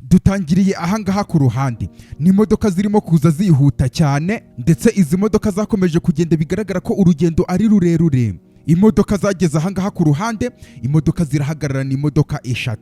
dutangiriye ahangaha ku ruhande ni imodoka zirimo kuza zihuta cyane, ndetse izi modoka zakomeje kugenda bigaragara ko urugendo ari rurerure. Imodoka zageze ahangaha ku ruhande, imodoka zirahagarara, ni imodoka 3,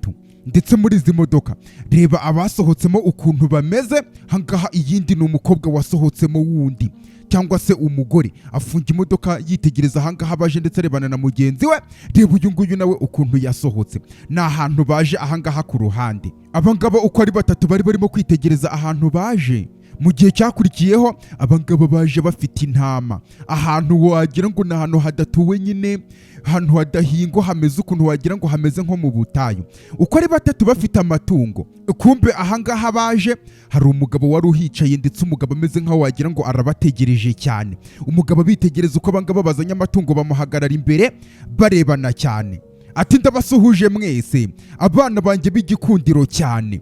ndetse muri izi modoka reba abasohotsemo ukuntu bameze. Hangaha iyindi ni umukobwa wasohotsemo wundi cyangwa se umugore afunga imodoka yitegereza ahangaha baje, ndetse arebana na mugenzi we. Reba uyu nguyu nawe ukuntu yasohotse, ni ahantu baje ahangaha ku ruhande. Abangaba uko ari 3 bari barimo kwitegereza ahantu baje. Mu gihe cyakurikiyeho abangaba baje bafite intama, ahantu wagira ngo ni ahantu hadatuwe nyine, ahantu hadahingwa, hameze ukuntu wagira ngo hameze nko mu butayu. Uko ari 3 bafite amatungo, kumbe ahangaha baje hari umugabo wari uhicaye, ndetse umugabo ameze nkaho wagira ngo arabategereje cyane. Umugabo bitegereza uko abangaba bazanye amatungo, bamuhagarara imbere barebana cyane. Ati ndabasuhuje mwese abana banjye b'igikundiro cyane.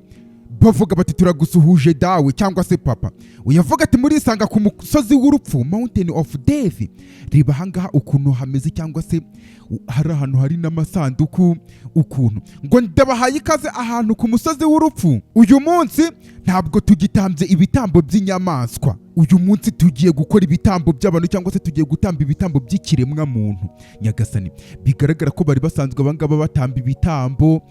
Bavuga bati turagusuhuje dawe cyangwa se papa. Uyavuga ati murisanga ku musozi w'urupfu, mountain of death. Reba ahangaha ukuntu hameze, cyangwa se hari ahantu hari n'amasanduku ukuntu. Ngo ndabahaye ikaze ahantu ku musozi w'urupfu. Uyu munsi ntabwo tugitambye ibitambo by'inyamaswa, uyu munsi tugiye gukora ibitambo by'abantu, cyangwa se tugiye gutamba ibitambo by'ikiremwa muntu. Nyagasani, bigaragara ko bari basanzwe abangaba batamba ibitambo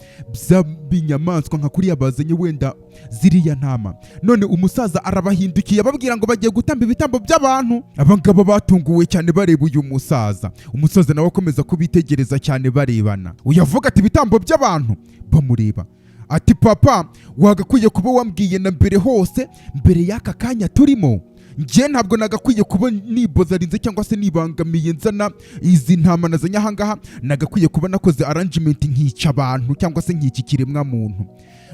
by'inyamaswa nka kuriya bazanye wenda ziriya ntama. None umusaza arabahindukiye ababwira ngo bagiye gutamba ibitambo by'abantu. Abangaba batunguwe cyane bareba uyu musaza. Umusaza nawe akomeza kubitegereza cyane barebana. Uyavuga ati ibitambo by'abantu, bamureba. Ati papa, wagakwiye kuba wambwiye na mbere hose, mbere y'aka kanya turimo. Njye ntabwo nagakwiye kuba nibozarinze cyangwa se nibangamiye nzana izi ntama nazanye ahangaha. Nagakwiye kuba nakoze arrangement nkica abantu, cyangwa se nk'iki kiremwa muntu.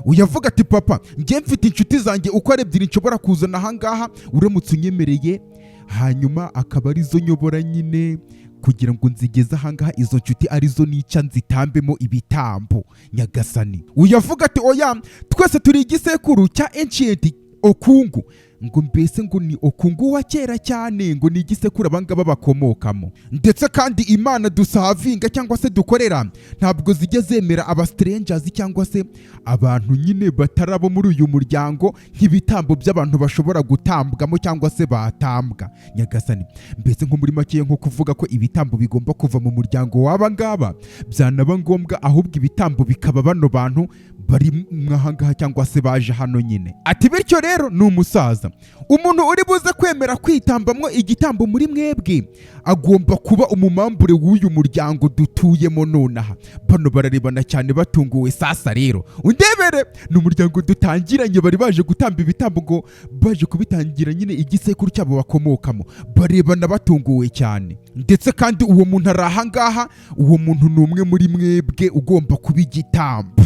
Uyavuga ati papa, njye mfite inshuti zanjye uko ari 2 nshobora kuzana ahangaha, uramutse unyemereye, hanyuma akaba arizo nyobora nyine kugira ngo nzigeze ahangaha. Izo nshuti arizo nica nzitambemo ibitambo. Nyagasani, uyavuga ati oya, twese turi igisekuru cya ancient Okungu. Ngo mbese ngo ni Okungu wa kera cyane, ngo ni igisekuru abangaba bakomokamo. Ndetse kandi Imana dusavinga cyangwa se dukorera ntabwo zijya zemera aba strangers, cyangwa se abantu nyine batarabo muri uyu muryango, nk'ibitambo by'abantu bashobora gutambwamo cyangwa se batambwa. Nyagasani, mbese nko muri make nko kuvuga ko ibitambo bigomba kuva mu muryango w'abangaba, byanaba ngombwa ahubwo ibitambo bikaba bano bantu bari mwahangaha cyangwa se baje hano nyine. Ati bityo rero ni umusaza, umuntu uri buze kwemera kwitambamwo igitambo muri mwebwe agomba kuba umumambure w'uyu muryango dutuyemo nonaha. Bano bararebana cyane batunguwe. Sasa rero undebere, ni umuryango dutangiranye, bari baje gutamba ibitambo, ngo baje kubitangira nyine igisekuru cyabo bakomokamo. Barebana batunguwe cyane. Ndetse kandi uwo muntu ari ahangaha, uwo muntu ni umwe muri mwebwe ugomba kuba igitambo.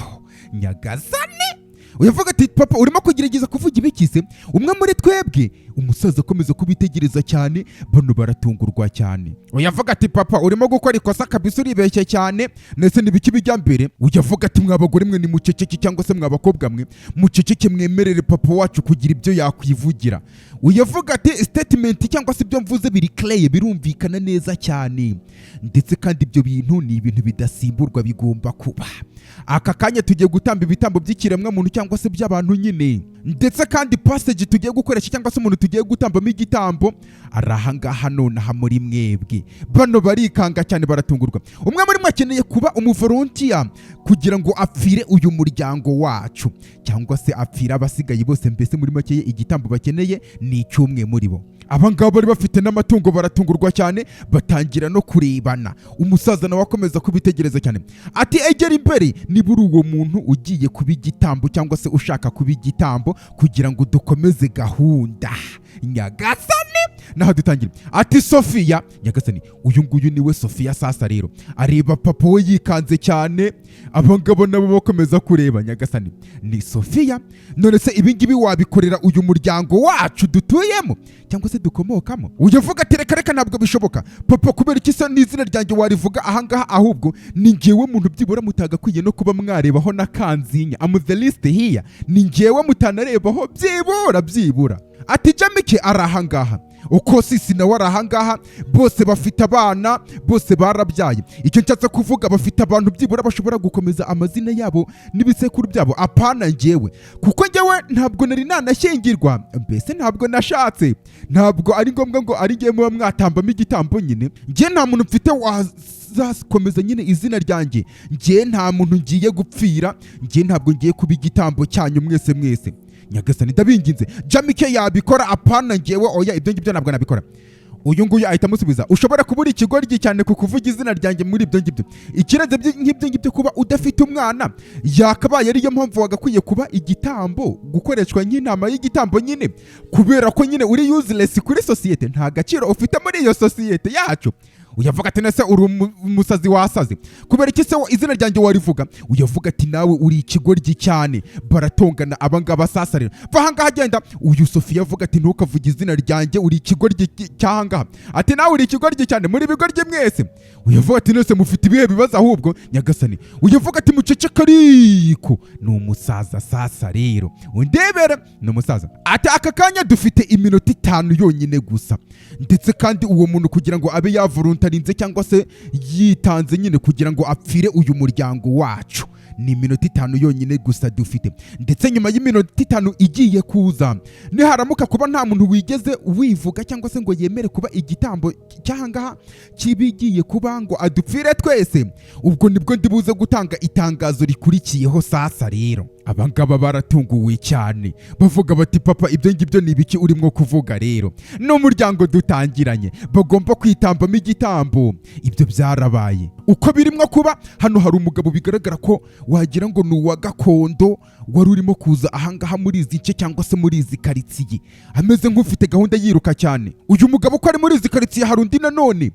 Nyagasani, uyavuga ati papa, urimo kugerageza kuvuga ibikize umwe muri twebwe. Umusaza akomeza kubitegereza cyane, bano baratungurwa cyane. Uyavuga ati papa, urimo gukora ikosa kabisa, uribeshye cyane, ndetse n'ibiki bijya mbere. Uyavuga ati mwabagore mwe ni muceceke, cyangwa se mwabakobwa mwe muceceke, mwemerere papa wacu kugira ibyo yakwivugira. Uyavuga ati statement cyangwa se ibyo mvuze biri clear, birumvikana neza cyane, ndetse kandi ibyo bintu ni ibintu bidasimburwa, bigomba kuba. Aka kanya tugiye gutamba ibitambo by'ikiremwa muntu cyangwa se by'abantu nyine. Ndetse kandi passage tugiye gukoresha cyangwa se umuntu tugiye gutambamo igitambo arahangaha nonaha muri mwebwe. Bano barikanga cyane baratungurwa. Umwe muri mwe akeneye kuba umuvolunteer kugira ngo apfire uyu muryango wacu, cyangwa se apfira abasigaye bose. Mbese muri make igitambo bakeneye ni icyumwe muri bo. Abangaba bari bafite n'amatungo baratungurwa cyane, batangira no kurebana. Umusaza nawe akomeza kubitegereza cyane. Ati egera imbere, nibura uwo muntu ugiye kuba igitambo cyangwa se ushaka kuba igitambo kugira ngo dukomeze gahunda. Nyagasani, naho dutangira. Ati Sofia. Nyagasani, uyu nguyu niwe Sofia. Sasa rero areba papa we yikanze cyane, abangabo nabo bakomeza kureba. Nyagasani, ni Sofia. None se ibingibi wabikorera uyu muryango wacu dutuyemo cyangwa se dukomokamo? Uyavuga ati reka ntabwo bishoboka papa, kubera iki se n'izina ryanjye warivuga ahangaha, ahubwo ni ngewe muntu byibura mutagakwiye no kuba mwarebaho na kanzinya. I'm the list here, ni ngewe mutanarebaho byibura. Ati Jamike arahangaha. uko Sisi nawe ari ahangaha, bose bafite abana, bose barabyaye. Icyo nshatse kuvuga, bafite abantu byibura bashobora gukomeza amazina yabo n'ibisekuru byabo, apana njyewe, kuko njyewe ntabwo nari nanashyingirwa, mbese ntabwo nashatse, ntabwo ari ngombwa ngo ari njyewe muba mwatambamo igitambo nyine. Njye nta muntu mfite wazakomeza nyine izina ryanjye, njye nta muntu ngiye gupfira, njye ntabwo ngiye kuba igitambo cyanyu mwese. Nyagasani ndabinginze, Jamike yabikora, apana njyewe, oya ibyo ngibyo ntabwo nabikora. Uyu nguyu ahita amusubiza, ushobora kubura ikigoryi cyane ku kuvuga izina ryanjye muri ibyo ngibyo. Ikirenze nk'ibyo ngibyo, kuba udafite umwana yakabaye ariyo mpamvu wagakwiye kuba igitambo, gukoreshwa nk'intama y'igitambo nyine, kubera ko nyine uri useless kuri sosiyete, nta gaciro ufite muri iyo sosiyete yacu. Uyavuga ati nese uri umusazi wasaze, kubera iki se izina ryanjye warivuga? Uyavuga ati nawe uri ikigoryi cyane, baratongana abangaba sasa rero. Vahangaha agenda. Uyu Sophia avuga ati ntukavuge izina ryanjye, uri ikigoryi cyahangaha. Ati nawe uri ikigoryi cyane, muri bigoryi mwese. Uyavuga ati nese mufite ibihe bibaza ahubwo Nyagasani. Uyavuga ati muceceka ariko ni umusaza sasa rero, undebere ni umusaza. Ati aka kanya dufite iminota 5 yonyine gusa, ndetse kandi uwo muntu kugira ngo abe yavuruntarinze cyangwa se yitanze nyine kugira ngo apfire uyu muryango wacu, ni iminota 5 yonyine gusa dufite. Ndetse nyuma y'iminota 5 igiye kuza, niharamuka kuba nta muntu wigeze wivuga cyangwa se ngo yemere kuba igitambo cyahangaha kibigiye kuba ngo adupfire twese, ubwo nibwo ndibuze gutanga itangazo rikurikiyeho sasa rero. Abangaba baratunguwe cyane, bavuga bati papa ibyo ngibyo ni ibiki urimo kuvuga rero? N'umuryango dutangiranye bagomba kwitambamo igitambo, ibyo byarabaye. Uko birimo kuba hano, hari umugabo bigaragara ko wagira ngo ni uwa gakondo wari urimo kuza ahangaha muri izi nce cyangwa se muri izi karitsiye, ameze nk'ufite gahunda yiruka cyane. Uyu mugabo ko ari muri izi karitsiye, hari undi nanone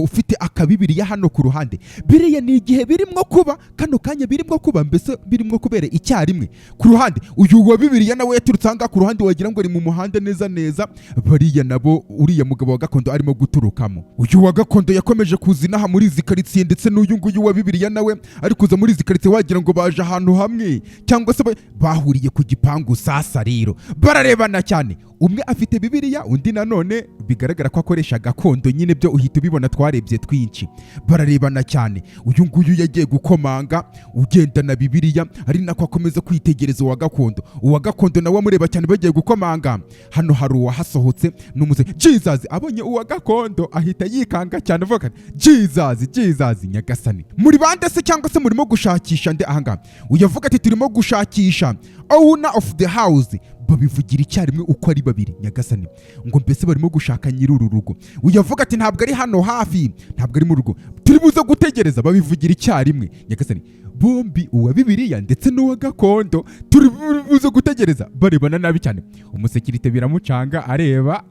ufite akabibiriya hano ku ruhande. Biriya ni igihe birimo kuba, kano kanya birimo kuba, mbese birimo kubera icyarimwe ku ruhande. Uyu wa Bibiliya nawe yaturutse ahangaha ku ruhande, wagira ngo ari mu muhanda neza, bariya nabo uriya mugabo wa gakondo arimo guturukamo. Uyu wa gakondo yakomeje kuza inaha muri izi karitsiye, ndetse n'uyu nguyu wa Bibiliya nawe ari kuza muri izi karitsiye, wagira ngo baje ahantu hamwe cyangwa se bahuriye ku gipangu sasa rero, bararebana cyane. Umwe afite Bibiliya, undi nanone bigaragara ko akoresha gakondo nyine, byo uhita ubibona, twarebye twinshi. Bararebana cyane. Uyu nguyu yagiye gukomanga ugenda na Bibiliya, ari nako akomeza kwitegereza uwa gakondo. Uwa gakondo nawe amureba cyane, bagiye gukomanga. Hano hari uwahasohotse n'umuze Jesus, abonye uwa gakondo ahita yikanga cyane, avuga Jesus Nyagasani, muri bande se cyangwa se murimo gushakisha nde ahangaha? Uyavuga ati turimo gushakisha owner of the house. Babivugira icyarimwe uko ari babiri Nyagasani, ngo mbese barimo gushaka nyir'uru rugo. Uyavuga ati ntabwo ari hano hafi, ntabwo ari mu rugo, turi buze gutegereza. Babivugira icyarimwe Nyagasani, bombi uwa Bibiliya ndetse n'uwa gakondo turi buze gutegereza. Barebana nabi cyane, umusekirite biramucanga areba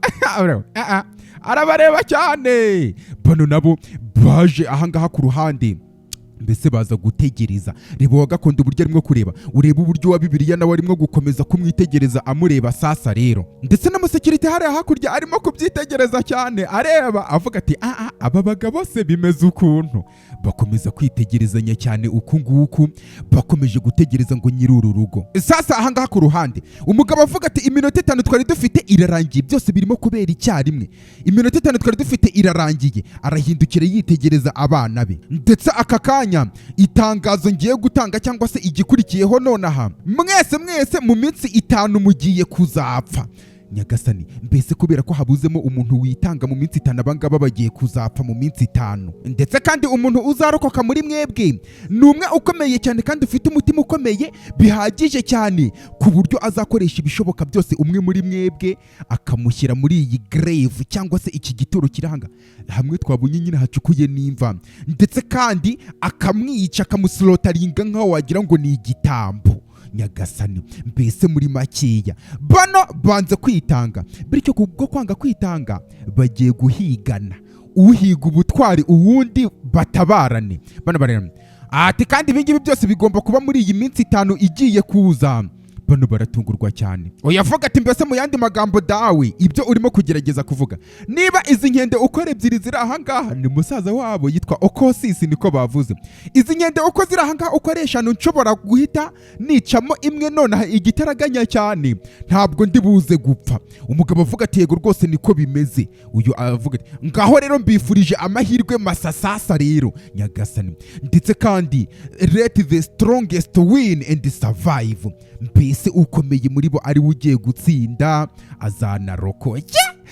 arabareba cyane. Bano nabo baje ahangaha ku ruhande, mbese baza gutegereza. Reba uwa gakondo uburyo arimo kureba, ureba uburyo wa Bibiliya nawe arimo gukomeza kumwitegereza amureba sasa rero. Ndetse n'umusekirite hariya hakurya arimo kubyitegereza cyane, areba avuga ati aba bagabo se bimeze ukuntu. Bakomeza kwitegerezanya cyane uku nguku, bakomeje gutegereza ngo nyir'uru rugo. Sasa ahangaha ku ruhande umugabo avuga ati iminota 5 twari dufite irarangiye, byose birimo kubera icyarimwe. Iminota 5 twari dufite irarangiye. Arahindukira yitegereza abana be. Ndetse aka kanya itangazo ngiye gutanga cyangwa se igikurikiyeho nonaha, mwese mu minsi 5 mugiye kuzapfa. Nyagasani, mbese kubera ko habuzemo umuntu witanga mu minsi 5, abangaba bagiye kuzapfa mu minsi 5. Ndetse kandi umuntu uzarokoka muri mwebwe ni umwe ukomeye cyane kandi ufite umutima ukomeye bihagije cyane, ku buryo azakoresha ibishoboka byose umwe muri mwebwe akamushyira muri iyi grave cyangwa se iki gituro kirahanga hamwe twabonye nyine hacukuye n'imva, ndetse kandi akamwica, akamuslotaringa nkaho wagira ngo ni igitambo. Nyagasani, mbese muri makeya bano banze kwitanga, bityo kubwo kwanga kwitanga bagiye guhigana, uhiga ubutwari uwundi batabarane. Bano barena ati kandi ibingibi byose bigomba kuba muri iyi minsi 5 igiye kuza. bano baratungurwa cyane. Uyavuga ati mbese mu yandi magambo dawe ibyo urimo kugerageza kuvuga niba izi nkende uko ari ebyiri ziri ahangaha ni musaza wabo yitwa Okosisi niko bavuze. Izi nkende uko ziri ahangaha uko ari eshanu nshobora guhita nicamo imwe nonaha igitaraganya cyane ntabwo ndi buze gupfa. Umugabo avuga ati yego rwose niko bimeze. Uyu avuga ati ngaho rero mbifurije amahirwe masasasa rero nyagasani, ndetse kandi let the strongest win and survive. Mbese ukomeye muri bo ari we ugiye gutsinda azanarokoye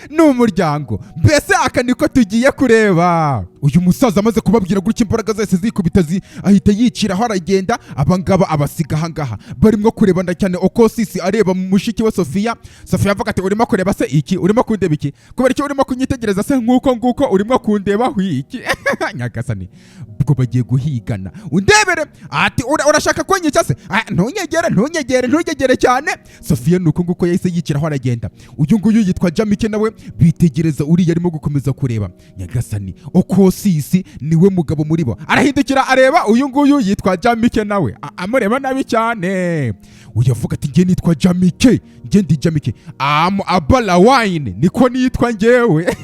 n'umuryango. Mbese aka niko tugiye kureba. Uyu musaza amaze kubabwira gutya imbaraga zose zikubita ahita yiciraho aragenda. Abangaba abasiga ahangaha barimo kurebana cyane. Okosisi areba mu mushiki we Sofiya. Sofiya avuga ati urimo kureba se iki? Urimo kundeba iki? Kubera icyo urimo kunyitegereza se nguko urimo kundeba iki? Nyagasani ubwo bagiye guhigana. Undebere ati urashaka kunyica se? Ntugegere cyane. Sofiya nuko nguko yahise yiciraho aragenda. Uyu nguyu yitwa Jamike nawe bitegereza uriya arimo gukomeza kureba. Nyagasani Okosisi niwe mugabo muri bo. Arahindukira areba uyu nguyu yitwa Jamike nawe amureba nabi cyane. Uyavuga ati nge nitwa Jamike, nge ndi Jamike, Abala Wine niko nitwa ngewe.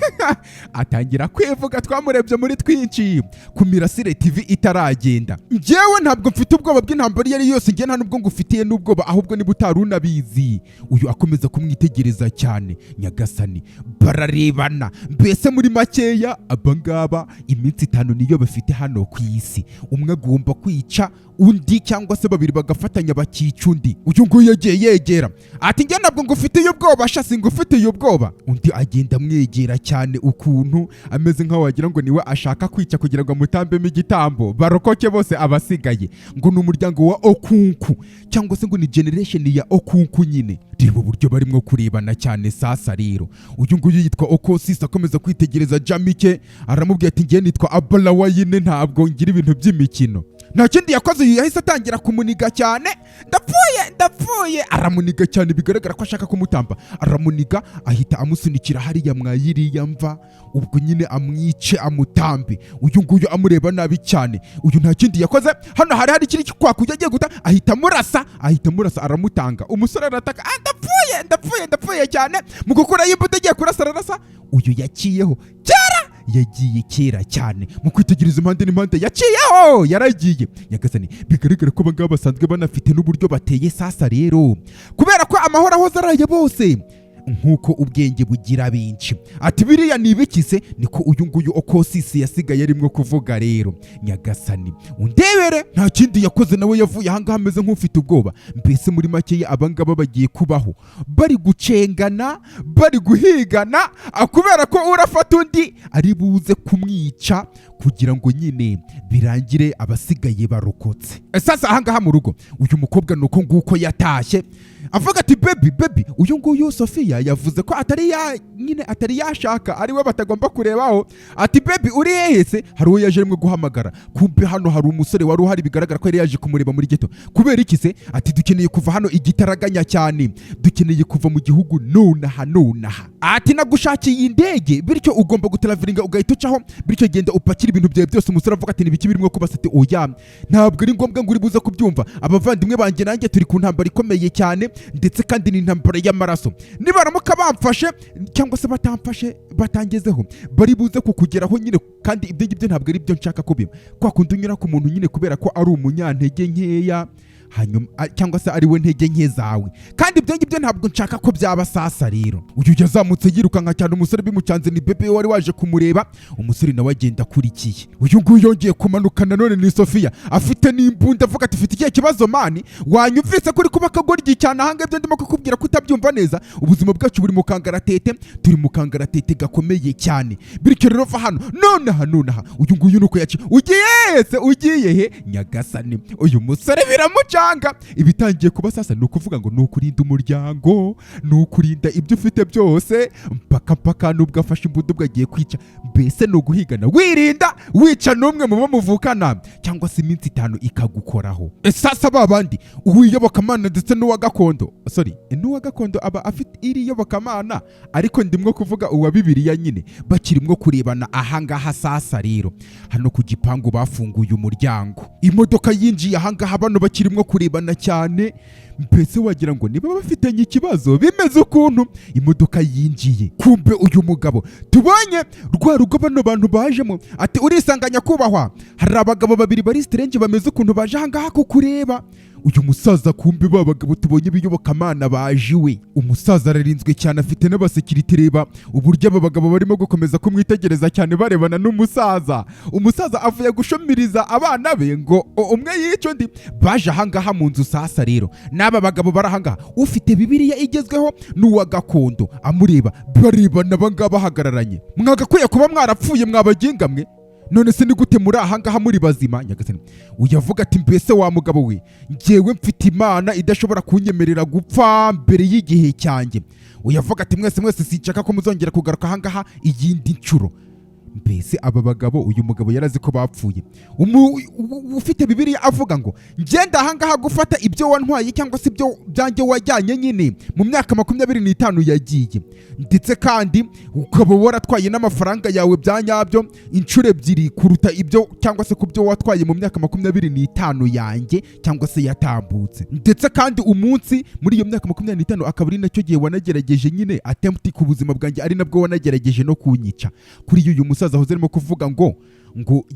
Atangira kwivuga twamurebye muri twinshi ku Mirasire TV itaragenda. Ngewe ntabwo mfite ubwoba bw'intambara yari yose, nge nta nubwo ngufitiye n'ubwoba, ahubwo niba utarunabizi. Uyu akomeza kumwitegereza cyane. Nyagasani bararebana. Mbese muri makeya abangaba iminsi 5 niyo bafite hano ku isi. Umwe agomba kwica undi cyangwa se babiri bagafatanya bakica undi. Uyu nguyu yagiye yegera ati nge ntabwo ngufitiye ubwoba, shasi ngufitiye ubwoba. Undi agenda amwegera cyane ukuntu ameze nkaho wagira ngo niwe ashaka kwica kugira ngo amutambemo igitambo barokoke bose abasigaye. Ngo ni umuryango wa Okunku cyangwa se ngo ni generation ya Okunku nyine. Reba uburyo barimo kurebana cyane. Sasa rero uyu nguyu yitwa Okosisi akomeza kwitegereza Jamike aramubwira ati nge nitwa Abala Wine ntabwo ngira ibintu by'imikino. Nta kindi yakoze, yahise atangira kumuniga cyane. Ndapfuye aramuniga cyane bigaragara ko ashaka kumutamba. Aramuniga ahita amusunikira hariya mwayiriya mva ubwo nyine amwice amutambe. Uyu nguyu amureba nabi cyane. Uyu nta kindi yakoze, hano hari kiri kwakujya agiye guta ahita murasa aramutanga. Umusore arataka ndapfuye cyane. Mu gukora y'imbuto agiye kurasa ararasa. Uyu yaciyeho yagiye kera cyane. Mu kwitegereza impande n'impande yaciyeho yaragiye. Nyagasani bigaragara ko abangaba basanzwe banafite n'uburyo bateye. Sasa rero kubera ko amahoro ahoze araye bose nkuko ubwenge bugira benshi. Ati biriya nibikise niko uyu nguyu Okosisi yasigaye arimo kuvuga rero. Nyagasani undebere nta kindi yakoze, nawe yavuye ahangaha ameze nk'ufite ubwoba. Mbese muri make abangaba bagiye kubaho bari gucengana bari guhigana kubera ko urafata undi ari buze kumwica kugira ngo nyine birangire abasigaye barokotse. Sasa ahangaha mu rugo uyu mukobwa nuko nguko yatashye avuga ati baby uyu nguyu Sofiya yavuze ko atari yashaka ari we batagomba kurebaho. Ati baby uri hehe se? Hari uwo yaje rimwe guhamagara. Kumbe hano hari umusore wari uhari bigaragara ko yari yaje kumureba muri geto. Kubera iki se? Ati dukeneye kuva hano igitaraganya cyane, dukeneye kuva mu gihugu nonaha. Ati nagushakiye indege bityo ugomba gutaraviringa ugahita ucaho, bityo genda upakira ibintu byawe byose. Umusore avuga ati nibiki birimo kuba? Ati oya ntabwo ari ngombwa ngo uri buze kubyumva. Abavandimwe banjye nanjye turi ku ntambara ikomeye cyane, ndetse kandi ni intambara y'amaraso. Nibaramuka bamfashe cyangwa se batamfashe batangezeho bari buze kukugeraho nyine, kandi ibyo ngibyo ntabwo ari byo nshaka kubiba. Kwa kundi unyura ku muntu nyine kubera ko ari umunyantege nkeya hanyuma cyangwa se ari we ntege nke zawe, kandi ibyo ngibyo ntabwo nshaka ko byaba. Sasa rero uyu yazamutse yirukanka cyane. Umusore bimucanze ni bebe wari waje kumureba. Umusore nawe agenda akurikiye. Uyu nguyu yongeye kumanuka nanone ni Sofiya afite n'imbunda avuga ati ufite ikihe kibazo mani? Wanyumvise kuri kuba kagoryi cyane ahanga ibyo ndimo kukubwira ko utabyumva neza. Ubuzima bwacu buri mu kangaratete, turi mu kangaratete gakomeye cyane. Bityo rero va hano nonaha. Uyu nguyu nuko yaci ugiye he? Nyagasani uyu musore biramuca ibitangiye kuba sasa ni ukuvuga ngo ni ukurinda umuryango, ni ukurinda ibyo ufite byose mpaka nubwo afashe imbunda ubwo agiye kwica. Mbese ni uguhigana wirinda wica n'umwe mu bo muvukana cyangwa se iminsi 5 ikagukoraho. Sasa babandi uwiyobokamana ndetse n'uwa gakondo aba afite iri yobokamana, ariko ndimwo kuvuga uwa Bibiliya nyine bakirimwo kurebana ahangaha. Sasa rero hano ku gipangu bafunguye umuryango, imodoka yinjiye ahangaha bano bakirimwo kurebana cyane, mbese wagira ngo niba bafitanye ikibazo bimeze ukuntu. Imodoka yinjiye, kumbe uyu mugabo tubonye rwa rugo bano bantu bajemo, ati urisanga nyakubahwa, hari abagabo babiri bari strange bameze ukuntu baje ahangaha kukureba. Uyu musaza kumbe ba bagabo tubonye biyobokamana baje iwe. Umusaza ararinzwe cyane, afite n'abasekirite, reba uburyo aba bagabo barimo gukomeza kumwitegereza cyane barebana n'umusaza. Umusaza avuye gushomiriza abana be ngo umwe yica undi. Baje ahangaha mu nzu sasa rero, n'aba bagabo bari ahangaha, ufite Bibiliya igezweho n'uwa gakondo amureba, barebana abangaba bahagararanye. Mwagakwiye kuba mwarapfuye mwabaginga mwe, none se ni gute muri ahangaha muri bazima? Nyagasani uyavuga ati mbese wa mugabo we, njyewe mfite Imana idashobora kunyemerera gupfa mbere y'igihe cyanjye. Uyavuga ati mwese sinshaka ko muzongera kugaruka ahangaha iyindi nshuro. Mbese aba bagabo, uyu mugabo yarazi ko bapfuye. Ufite Bibiliya avuga ngo ngenda ahangaha gufata ibyo wantwaye cyangwa se ibyo byanjye wajyanye nyine mu myaka 25 yagiye, ndetse kandi ukaba waratwaye n'amafaranga yawe bya nyabyo inshuro 2 kuruta ibyo cyangwa se kubyo watwaye mu myaka 25 yanjye cyangwa se yatambutse. Ndetse kandi umunsi muri iyo myaka 25 akaba ari nacyo gihe wanagerageje nyine attempt ku buzima bwanjye, ari nabwo wanagerageje no kunyica. Kuri uyu musaza aho zirimo kuvuga ngo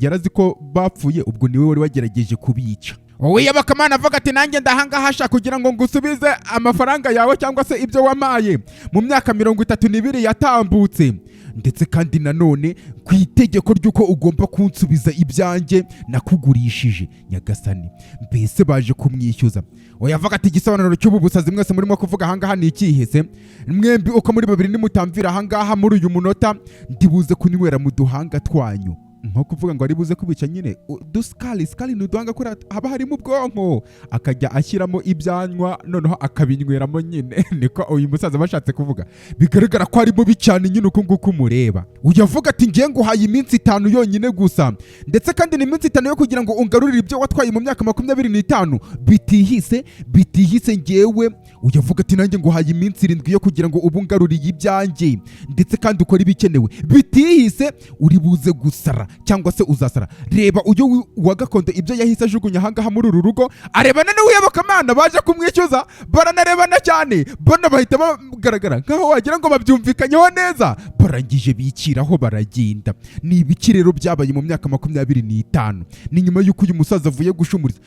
yarazi ko bapfuye, ubwo niwe wari wagerageje kubica. Wowe yabakamana avuga ati nanjye ndahangaha shaka kugira ngo ngusubize amafaranga yawe cyangwa se ibyo wamaye mu myaka 32 yatambutse, ndetse kandi nanone ku itegeko ry'uko ugomba kunsubiza ibyanjye nakugurishije. Nyagasani mbese baje kumwishyuza. Oyavuga ati igisobanuro cy'ubu busazi mwese murimo kuvuga ahangaha ni ikihese? Mwembi uko muri babiri nimutamvira ahangaha muri uyu munota, ndibuze kunywera mu duhanga twanyu. Nko kuvuga ngo ari buze kubica nyine duskali n'uduhanga kuri haba harimo ubwonko, akajya ashyiramo ibyanywa noneho akabinyweramo nyine. Niko uyu musaza bashatse kuvuga. Bigaragara ko ari mubi cyane nyine uko nguko umureba. Uyavuga ati ngiye nguhaye iminsi 5 yonyine gusa, ndetse kandi ni iminsi 5 yo kugira ngo ungarurire ibyo watwaye mu myaka 25 bitihise ngewe. Uyavuga ati nanjye nguhaye iminsi 7 yo kugira ngo ubu ngaruriye ibyanjye, ndetse kandi ukora ibikenewe bitihise, uri buze gusara cyangwa se uzasara. Reba uyu wa gakondo ibyo yahise ajugunya ahangaha muri uru rugo, arebana n'uyobokamana baje kumwishyuza, baranarebana cyane, bana bahita bagaragara nkaho wagira ngo babyumvikanyeho neza, barangije bikiraho baragenda. Ni ibiki rero byabaye mu myaka 25? Ni nyuma y'uko uyu musaza avuye gushumuriza.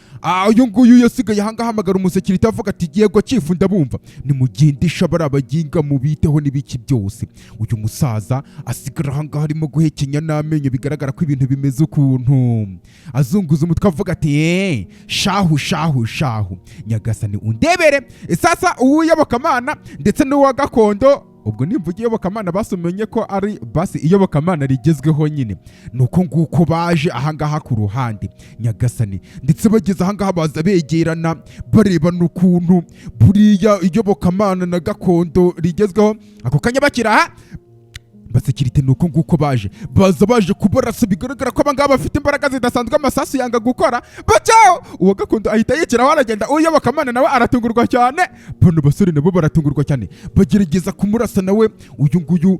Uyu nguyu yasigaye ahangaha hamagara umusekirite avuga ati yego chifu ndabumva, nimugendisha barabaginga mubiteho n'ibiki byose. Uyu musaza asigara ahangaha arimo guhekenya n'amenyo, bigaragara ko ibintu bimeze ukuntu. Azunguza umutwe avuga ati shahu Nyagasani undebere. Sasa uyobokamana ndetse n'uwa gakondo, ubwo nimvuga iyobokamana basumenye ko ari basi iyobokamana rigezweho nyine, nuko nguko baje ahangaha ku ruhande. Nyagasani ndetse bageze ahangaha baza begerana barebana ukuntu buriya iyobokamana na gakondo rigezweho. Ako kanya bakira basekirite nuko nguko baje kubarasa. Bigaragara ko abangaba bafite imbaraga zidasanzwe, amasasu yanga gukora. Bacao uwo gakondo ahita yiciraho aragenda, uyobokamana nawe aratungurwa cyane. Bano basore nabo baratungurwa cyane, bagerageza kumurasa nawe. Uyu nguyu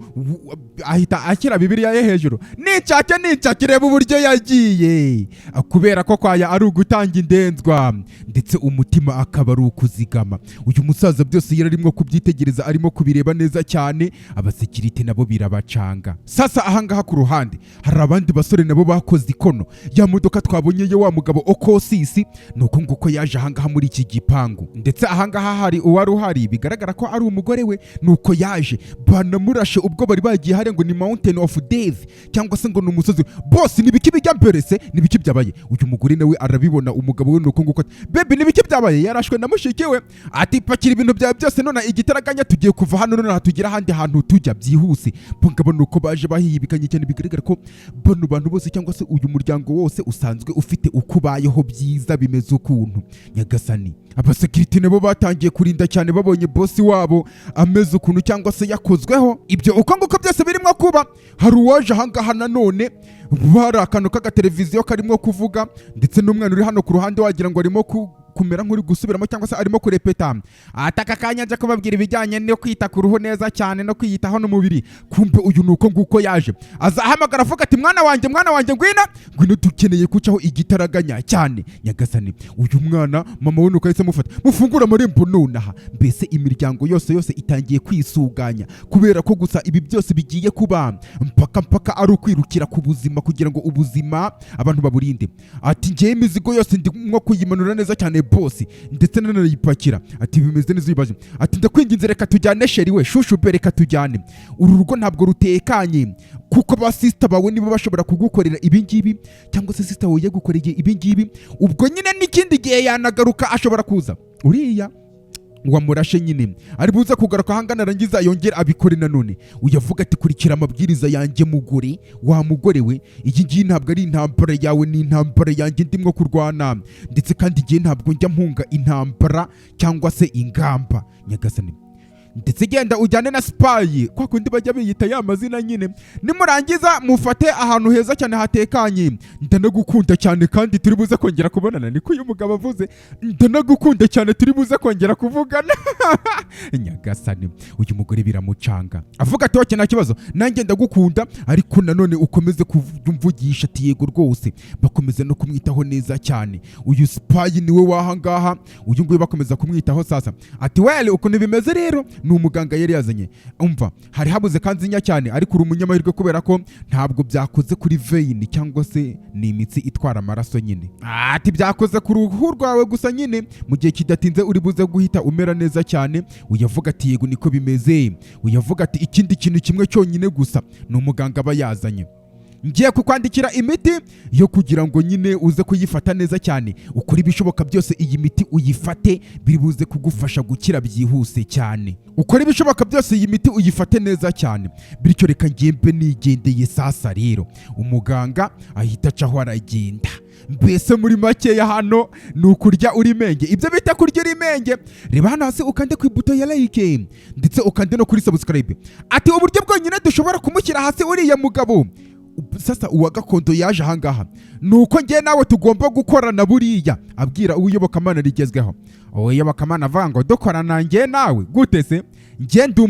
ahita akira Bibiliya ye hejuru, nicake reba uburyo yagiye, kubera ko kwaya ari ugutanga indenzwa ndetse umutima akaba ari ukuzigama. Uyu musaza byose yararimo kubyitegereza, arimo kubireba neza cyane. Abasekirite nabo birabacanga. Sasa ahangaha ku ruhande hari abandi basore nabo bakoze ikono. Ya modoka twabonye yo wa mugabo Okosisi, nuko nguko yaje ahangaha muri iki gipangu, ndetse ahangaha hari uwari uhari, bigaragara ko ari umugore we. Nuko yaje banamurashe ubwo bari bagiye hari ngo ni Mountain of Death cyangwa se ngo ni umusozi. Boss nibiki bijya mbere se, nibiki byabaye? Uyu mugore nawe arabibona umugabo we, nuko nguko baby nibiki byabaye? Yarashwe na mushikiwe ati pakira ibintu byawe byose none igitaraganya tugiye kuva hano none hatugira ahandi hantu tujya byihuse. Bungabo nuko baje bahibikanye cyane, bigaragara ko bano bantu bose cyangwa se uyu muryango wose usanzwe ufite ukubayeho byiza bimeze ukuntu. Nyagasani abasekirite nabo batangiye kurinda cyane, babonye boss wabo ameze ukuntu cyangwa se yakozweho. Ibyo uko nguko byose birimo kuba, hari uwaje ahangaha nanone, bari akantu k'agateleviziyo karimo kuvuga, ndetse n'umwana uri hano ku ruhande wagira ngo arimo kumera nk'uri gusubiramo cyangwa se arimo kurepeta. Ataka kanya aje kubabwira ibijyanye no kwita ku ruhu neza cyane no kwiyitaho n'umubiri. Kumbe uyu nuko nguko yaje azahamagara avuga ati mwana wanjye ngwino dukeneye kucaho igitaraganya cyane. Nyagasani uyu mwana mama we nuko yahise mufata mufungura amarembo nonaha. Mbese imiryango yose itangiye kwisuganya kubera ko gusa ibi byose bigiye kuba mpaka ari ukwirukira ku buzima kugira ngo ubuzima abantu baburinde. Ati ngiye imizigo yose ndimo kuyimanura neza cyane boss ndetse nanayipakira. Ati bimeze neza bibaje. Ati ndakwinginze reka tujyane sheri we shushu bereka tujyane. Uru rugo ntabwo rutekanye kuko ba sister bawe nibo bashobora kugukorera ibi ngibi cyangwa se sister wawe yagukoreye ibi ngibi. Ubwo nyine n'ikindi gihe yanagaruka ashobora kuza uriya wamurashe nyine ari buze kugaruka hangana arangiza yongera abikore nanone. Uyavuga ati kurikira amabwiriza yanjye mugore wa mugore we, iki ngiyi ntabwo ari intambara yawe ni intambara yanjye ndimwo kurwana, ndetse kandi igihe ntabwo njya mpunga intambara cyangwa se ingamba. Nyagasani ndetse genda ujyane na spy kwa kundi bajya biyita ya mazina nyine. Nimurangiza mufate ahantu heza cyane hatekanye. Ndanagukunda cyane kandi turi buze kongera kubonana. Niko uyu mugabo avuze, ndanagukunda cyane turi buze kongera kuvugana. Nyagasani uyu mugore biramucanga avuga ati oke nta kibazo nanjye ndagukunda, ariko nanone ukomeze kumvugisha. Ati yego rwose. Bakomeza no kumwitaho neza cyane. Uyu spy niwe wahangaha, uyu nguyu bakomeza kumwitaho sasa. Ati wele ukuntu bimeze rero ni umuganga yari yazanye. Umva hari habuze kanzinya cyane, ariko uri umunyamahirwe kubera ko ntabwo byakoze kuri vein cyangwa se ni imitsi itwara amaraso nyine. Ati byakoze ku ruhu rwawe gusa nyine, mu gihe kidatinze uri buze guhita umera neza cyane. Uyavuga ati yego niko bimeze. Uyavuga ati ikindi kintu kimwe cyonyine gusa ni umuganga aba yazanye. Ngiye kukwandikira imiti yo kugira ngo nyine uze kuyifata neza cyane. Ukora ibishoboka byose iyi miti uyifate, biri buze kugufasha gukira byihuse cyane. Ukora ibishoboka byose iyi miti uyifate neza cyane. Bityo reka ngembe nigendeye sasa rero. Umuganga ahita acaho aragenda. Mbese muri makeya hano ni ukurya uri menge. Ibyo bita kurya uri menge. Reba hano hasi ukande ku ibuto ya like ndetse ukande no kuri subscribe. Ati uburyo bwonyine dushobora kumushyira hasi uriya mugabo. Sasa uwa gakondo yaje ahangaha nuko ngiye nawe tugomba gukorana buriya. Abwira uyobokamana rigezweho. Uyobokamana avuga ngo dukorana ngiye nawe gute se? Ngiye ndi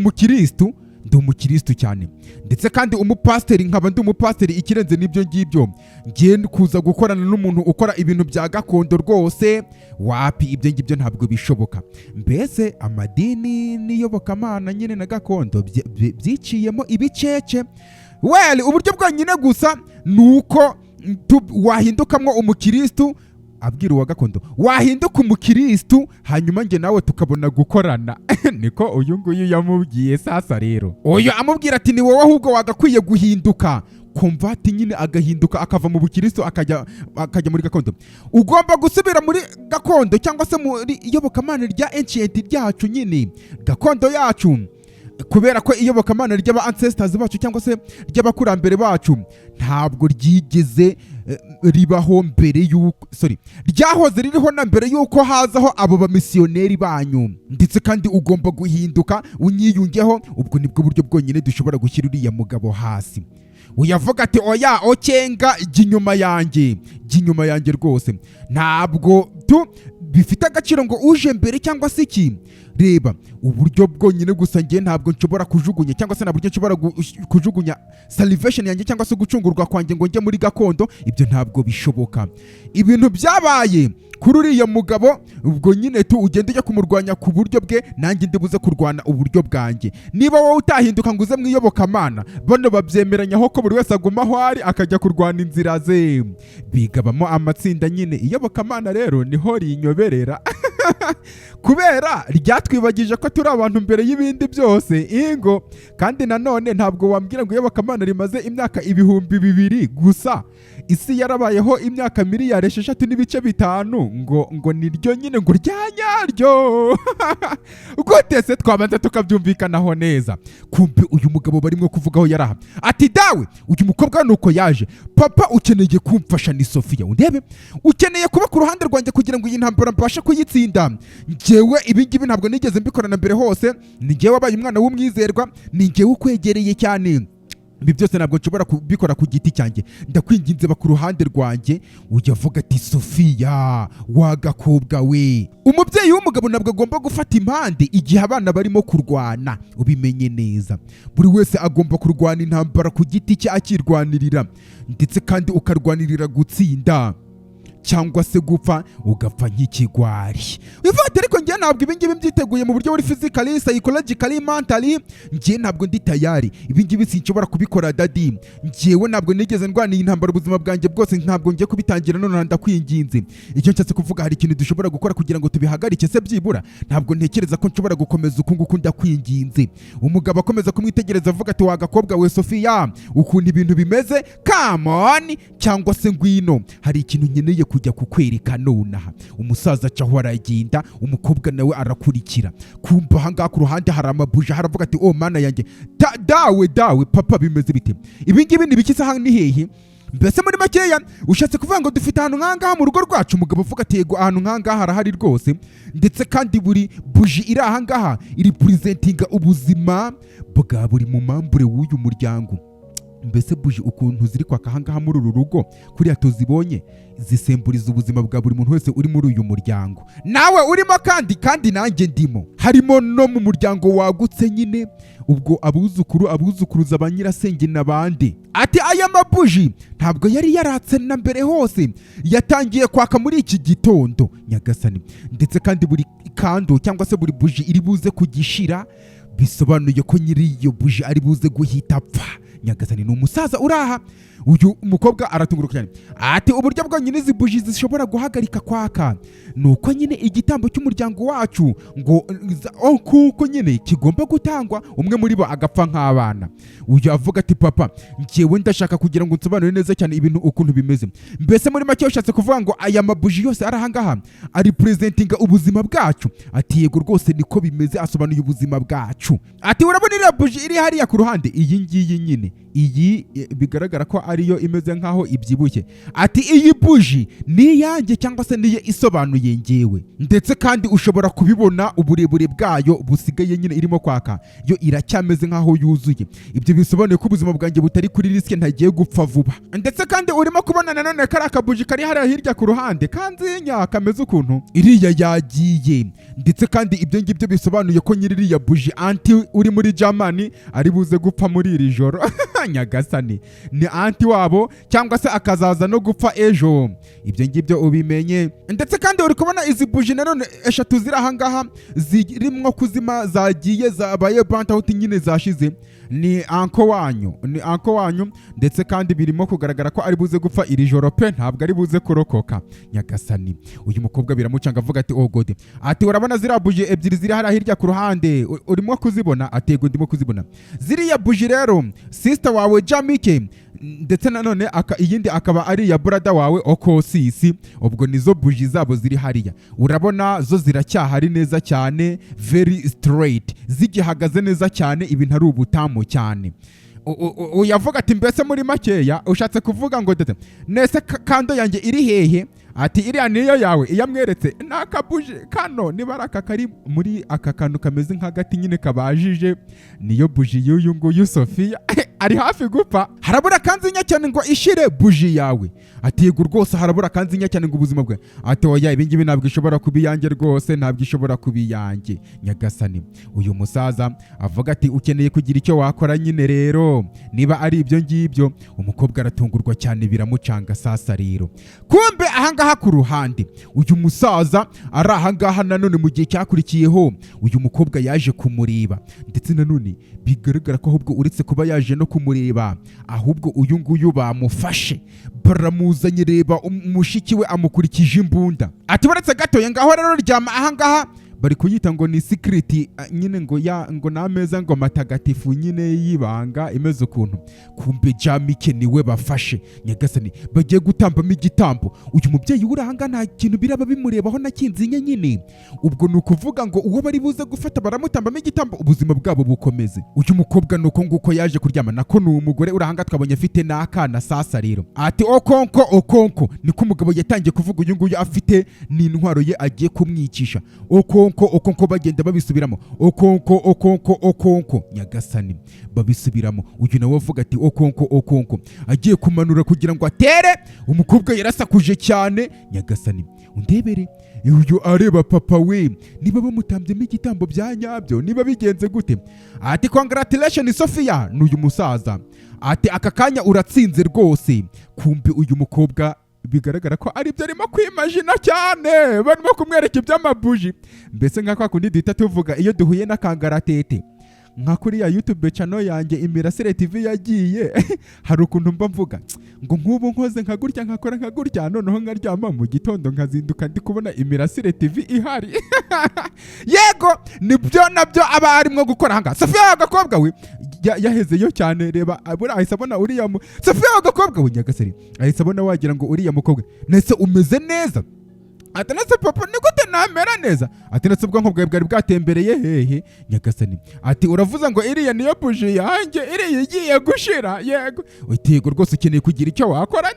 umukristo cyane, ndetse kandi umupasteri nkaba ndi umupasteri ikirenze n'ibyo ngibyo. Ngiye kuza gukorana n'umuntu ukora ibintu bya gakondo rwose. Wapi ibyo ngibyo ntabwo bishoboka. Mbese amadini n'iyobokamana nyine na gakondo byiciyemo ibicece. Well uburyo bwonyine gusa nuko wahindukamwo umukristo. Abwira uwa gakondo wahinduka umukristo hanyuma nge nawe tukabona gukorana. Niko uyu nguyu yamubwiye sasa rero. Uyu amubwira ati ni wowe ahubwo wagakwiye guhinduka. Konvati nyine agahinduka akava mu bukristo akajya muri gakondo. Ugomba gusubira muri gakondo cyangwa se muri iyobokamana rya ancient ryacu nyine, gakondo yacu. Kubera ko iyobokamana ry'aba ancestors bacu cyangwa se ry'abakurambere bacu ntabwo ryigeze ribaho mbere y'uko ryahoze ririho na mbere y'uko hazaho abo bamisiyoneri banyu. Ndetse kandi ugomba guhinduka unyiyungeho. Ubwo nibwo buryo bwonyine dushobora gushyira uriya mugabo hasi. Uyavuga ati oya okenga inyuma yanjye rwose ntabwo bifite agaciro ngo uje mbere cyangwa se iki. Reba uburyo bwonyine gusa ngiye ntabwo nshobora kujugunya cyangwa se ntabwo nshobora kujugunya salvation yanjye cyangwa se gucungurwa kwanjye ngo njye muri gakondo. Ibyo ntabwo bishoboka. Ibintu byabaye kuri uriya mugabo, ubwo nyine ugenda ujya kumurwanya ku buryo bwe, nanjye ndibuze kurwana uburyo bwanjye. Niba wowe utahinduka ngo uze mwiyobokamana, bano babyemeranyaho ko buri wese aguma aho ari akajya kurwana inzira ze. Bigabamo amatsinda nyine. Iyobokamana rero niho rinyoberera. Kubera ryatwibagije ko turi abantu mbere y'ibindi byose ingo. Kandi nanone ntabwo wambwira ngo iyobokamana rimaze imyaka 2000 gusa. Isi yarabayeho imyaka 3.5 ngo niryo nyine ngo ryanyaryo. Gute se twabanza tukabyumvikanaho neza. Kumbe uyu mugabo barimo kuvugaho yaraha. Ati dawe uyu mukobwa nuko yaje. Papa ukeneye kumfasha ni Sofia. Undebe ukeneye kuba ku ruhande rwanjye kugira ngo iyi ntambara mbashe kuyitsinda. Ngewe ibingibi ntabwo nigeze mbikorana mbere hose. Ni ngewe wabaye umwana w'umwizerwa. Ni ngewe ukwegereye cyane. ibi byose ntabwo nshobora kubikora ku giti cyanjye, ndakwinginze ba ku ruhande rwanjye. ujya avuga ati Sofiya wagakobwa we, umubyeyi w'umugabo ntabwo agomba gufata impande igihe abana barimo kurwana, ubimenye neza. buri wese agomba kurwana intambara ku giti cye akirwanirira, ndetse kandi ukarwanirira gutsinda cyangwa se gupfa ugapfa nk'ikigwari. wivate ariko njye ntabwo ibingibi mbyiteguye mu buryo buri physically, psychologically, mentally. njye ntabwo ndi tayari, ibingibi sinshobora kubikora dadi. njyewe ntabwo nigeze ndwaniye intambara ubuzima bwanjye bwose, ntabwo ngiye kubitangira none ndakwinginze. icyo nshatse kuvuga, hari ikintu dushobora gukora kugira ngo tubihagarike se byibura? ntabwo ntekereza ko nshobora gukomeza uku nguku, ndakwinginze. umugabo akomeza kumwitegereza avuga ati wagakobwa we Sofiya, ukuntu ibintu bimeze, come on, cyangwa se ngwino, hari ikintu nkeneye kujya kukwereka nonaha. umusaza acaho aragenda, umukobwa nawe arakurikira. kumva ahangaha ku ruhande hari amabuja, haravuga ati oh mana yanjye, dawe papa bimeze bite? ibingibi ni biki saha ni hehe? mbese muri makeya ushatse kuvuga ngo dufite ahantu nk'ahangaha mu rugo rwacu? umugabo avuga ati yego, ahantu nk'ahangaha harahari rwose, ndetse kandi buri buji iri ahangaha iri purizentinga ubuzima bwa buri mumambure w'uyu muryango. mbese buji ukuntu ziri kwaka ahangaha muri uru rugo kuriya tuzibonye, zisemburiza ubuzima bwa buri muntu wese uri muri uyu muryango. nawe urimo kandi nanjye ndimo, harimo no mu muryango wagutse nyine, ubwo abuzukuruza ba nyirasenge n'abandi. ati aya mabuji ntabwo yari yaratse na mbere hose, yatangiye kwaka muri iki gitondo nyagasani, ndetse kandi buri kando cyangwa se buri buji iri buze kugishira, bisobanuye ko nyiri iyo buji ari buze guhita apfa. nyagasani ni umusaza uraha. uyu mukobwa aratunguruka cyane ati uburyo bwonyine izi buji zishobora guhagarika kwaka nuko nyine igitambo cy'umuryango wacu ngo kuko nyine kigomba gutangwa, umwe muri bo agapfa nk'abana. uyu avuga ati papa, njyewe ndashaka kugira ngo nsobanure neza cyane ibintu ukuntu bimeze. mbese muri make ushatse kuvuga ngo aya mabuji yose ari ahangaha ari presentinga ubuzima bwacu? ati yego rwose niko bimeze, asobanuye ubuzima bwacu. ati urabona iriya buji iri hariya ku ruhande, iyi ngiyi nyine, iyi bigaragara ko ariyo imeze nkaho ibyibushye. ati iyi buji ni iyanjye cyangwa se niyo isobanuye njyewe, ndetse kandi ushobora kubibona uburebure bwayo busigaye nyine irimo kwaka, yo iracyameze nkaho yuzuye. ibyo bisobanuye ko ubuzima bwanjye butari kuri riske, ntagiye gupfa vuba. ndetse kandi urimo kubona nanone kari akabuji kari hariya hirya ku ruhande, kanzinya kameze ukuntu, iriya yagiye. ndetse kandi ibyo ngibyo bisobanuye ko nyiri iriya buji anti uri muri Germany ari buze gupfa muri iri joro. nyagasani ni anti wabo, cyangwa se akazaza no gupfa ejo. ibyo ngibyo ubimenye. ndetse kandi uri kubona izi buji nanone eshatu ziri ahangaha zirimo kuzima, zagiye zabaye burnt out nyine zashize. ni anko wanyu, ndetse kandi birimo kugaragara ko ari buze gupfa iri joro pe, ntabwo ari buze kurokoka. nyagasani uyu mukobwa biramucanga avuga ati oh god. ati urabona ziriya buji ebyiri ziri hariya hirya ku ruhande, urimo kuzibona? atego ndimo kuzibona. ziriya buji rero sister wawe Jamike, ndetse nanone iyindi akaba ari iya brother wawe Okosisi, ubwo nizo buji zabo ziri hariya. urabona zo ziracyahari neza cyane, very straight, zigihagaze neza cyane, ibintu ari ubutamu cyane. uyavuga ati mbese muri makeya ushatse kuvuga ngo dede nese kando yanjye iri hehe? ati iriya niyo yawe? iyamweretse n'akabuji kano, niba ari aka kari muri aka kantu kameze nk'agati nyine kabajije, niyo buji y'uyu nguyu Sofiya. ari hafi gupfa, harabura kanzinya cyane ngo ishire buji yawe. ati yego rwose harabura kanzinya cyane ngo ubuzima bwe. ati oya, ibingibi ntabwo ishobora kuba iyanjye rwose, ntabwo ishobora kuba iyanjye. nyagasani uyu musaza avuga ati ukeneye kugira icyo wakora nyine rero, niba ari ibyo ngibyo. umukobwa aratungurwa cyane, biramucanga sasa rero. kumbe ahangaha ku ruhande uyu musaza ari ahangaha nanone mu gihe cyakurikiyeho, uyu mukobwa yaje kumureba, ndetse nanone bigaragara ko ahubwo uretse kuba yaje no kumureba, ahubwo uyu nguyu bamufashe baramuzanye. reba umushiki we amukurikije imbunda. ati baretse gatoya ngaho rero ryama ahangaha, bari kuyita ngo ni secret nyine, ngo n'ameza ngo matagatifu nyine y'ibanga imeze ukuntu. kumbe Jamike niwe bafashe. nyagasani bagiye gutambamo igitambo. uyu mubyeyi urahanga nta kintu biraba bimurebaho na kinzinya nyine, ubwo ni ukuvuga ngo uwo bari buze gufata baramutambamo igitambo, ubuzima bwabo bukomeze. uyu mukobwa nuko nguko yaje kuryama, nako ni umugore urahanga twabonye afite n'akana sasa rero. ati okonko niko umugabo yatangiye kuvuga, uyu nguyu afite n'intwaro ye agiye kumwicisha. okonko bagenda babisubiramo okonko nyagasani babisubiramo. Uyu nawe avuga ati okonko agiye kumanura kugira ngo atere. Umukobwa yarasakuje cyane, nyagasani undebere. Uyu areba papa we niba bamutambyemo igitambo bya nyabyo, niba bigenze gute. Ati congratulations Sofia, n'uyu musaza ati aka kanya uratsinze rwose. Kumbe uyu mukobwa bigaragara ko ari byo arimo kwimagina cyane, barimo kumwereka iby'amabuji. Mbese nka kwa kundi duhita tuvuga iyo duhuye na kangaratete nka kuri ya YouTube channel yanjye Imirasire TV yagiye hari ukuntu mba mvuga ngo nk'ubu nkoze nka gutya nkakora nka gutya, noneho nkaryama mu gitondo nkazinduka ndi kubona Imirasire TV ihari. Yego nibyo nabyo aba arimo gukora hanga. Sofia agakobwa we yahezeyo cyane, reba abura ahise abona uriya Sofia agakobwa we nyagasari ahise abona wagira ngo uriya mukobwa nese umeze neza. Ati nase papa ni gute namera neza? Ati nase ubwonko bwawe bwari bwatembereye hehe nyagasani? Ati uravuze ngo iriya niyo buji yanjye iriya igiye gushira. Yego yego rwose ukeneye kugira icyo wakora.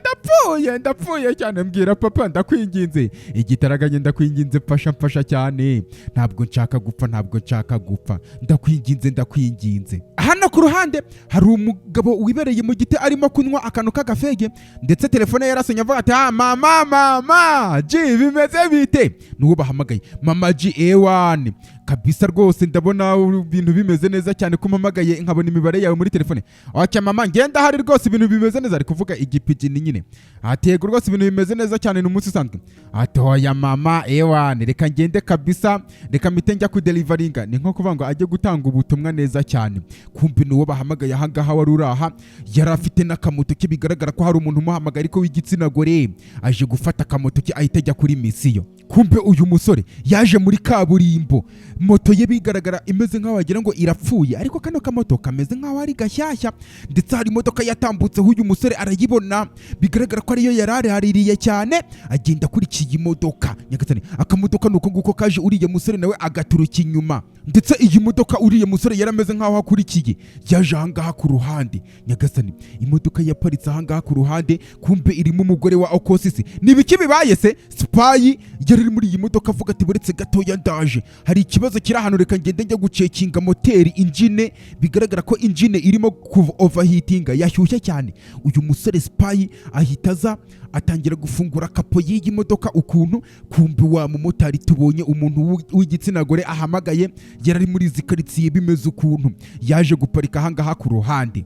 Ndapfuye cyane, mbwira papa ndakwinginze, igitaraganye ndakwinginze, mfasha cyane, ntabwo nshaka gupfa, ndakwinginze. Hano ku ruhande hari umugabo wibereye mu giti arimo kunywa akantu k'agafege, ndetse telefone yarasonye avuga ati mama G bimeze bite? Nuwo bahamagaye mama G A1 kabisa rwose, ndabona ibintu bimeze neza cyane, kumpamagaye nkabona imibare yawe muri telefone. Ati mama ngenda hari rwose ibintu bimeze neza, ari kuvuga igipigi ni nyine. Ati yego rwose ibintu bimeze neza cyane, n'umunsi usanzwe. Ati hoya mama A1 reka ngende kabisa, reka mpite njya kudelivaringa. Ni nko kuvuga ngo ajye gutanga ubutumwa neza cyane. Kumbe nuwo bahamagaye ahangaha wari uraha yari afite n'akamoto ke, bigaragara ko hari umuntu umuhamagaye ariko w'igitsina gore, aje gufata akamoto ke ahita ajya kuri misiyo. Kumbe uyu musore yaje muri kaburimbo, moto ye bigaragara imeze nk'aho wagira ngo irapfuye, ariko kano kamoto kameze nk'aho ari gashyashya. Ndetse hari imodoka yatambutseho uyu musore arayibona, bigaragara ko ariyo yararaririye cyane, agenda kurikiye imodoka. Nyagasani akamodoka nuko nguko kaje, uriye musore nawe agaturuka inyuma. Ndetse iyi modoka uriye musore yarameze nk'aho akurikiye, yaje ahangaha ku ruhande. Nyagasani imodoka yaparitse ahangaha ku ruhande, kumbe irimo umugore wa Okosisi. Nibiki bibaye se? Spy yari muri iyi modoka avuga ati buretse gatoya ndaje, hari ikibazo kiri ahantu, reka ngende njya gucekinga moteri engine. Bigaragara ko engine irimo kuva overheatinga, yashyushye cyane. Uyu musore Spy ahita atangira gufungura kapo y'iyi modoka ukuntu. Kumbe wa mumotari tubonye umuntu w'igitsina gore ahamagaye yari muri izi karitsiye bimeze ukuntu, yaje guparika ahangaha ku ruhande.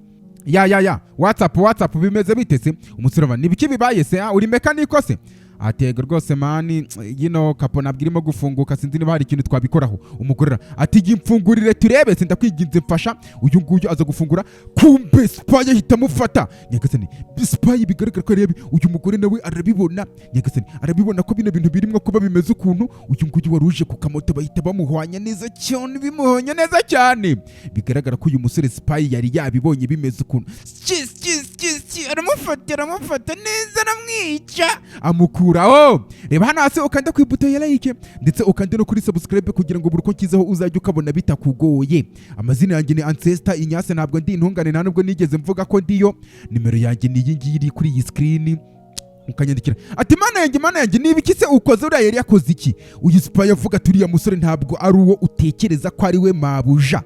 WhatsApp bimeze bite se? Umusore aba nibiki bibaye se? Uri mekaniko se? Atego rwose mani kapo nabwo irimo gufunguka, sinzi niba hari ikintu twabikoraho. Umugorera ati gimfungurire turebe, ndakwiginze mfasha. Uyu nguyu aza gufungura, kumbe Spy ahita amufata. Nyagasani Spy bigaragara ko arebe uyu mugore nawe arabibona. Nyagasani arabibona ko bino bintu birimo kuba bimeze ukuntu. Uyu nguyu waruje ku kamoto bahita bamuhwanya neza cyane, bimuhonye neza cyane. Bigaragara ko uyu musore Spy yari yabibonye bimeze ukuntu. aramufata neza, aramwica, amukuraho. Reba hano hasi ukanda ku ibuto ya like, ndetse ukanda no kuri subscribe kugira ngo buri uko nshyizeho uzajya ukabona bitakugoye. Amazina yanjye ni Ancestor Inyase, ntabwo ndi intungane, nta nubwo nigeze mvuga ko ndiyo. Nimero yanjye ni iyi ngiyi iri kuri iyi screen, ukanyandikira ati mana yanjye niba iki se ukoze, uriya yari yakoze iki? Uyu Spy avuga ati uriya musore ntabwo ari uwo utekereza ko ari we mabuja.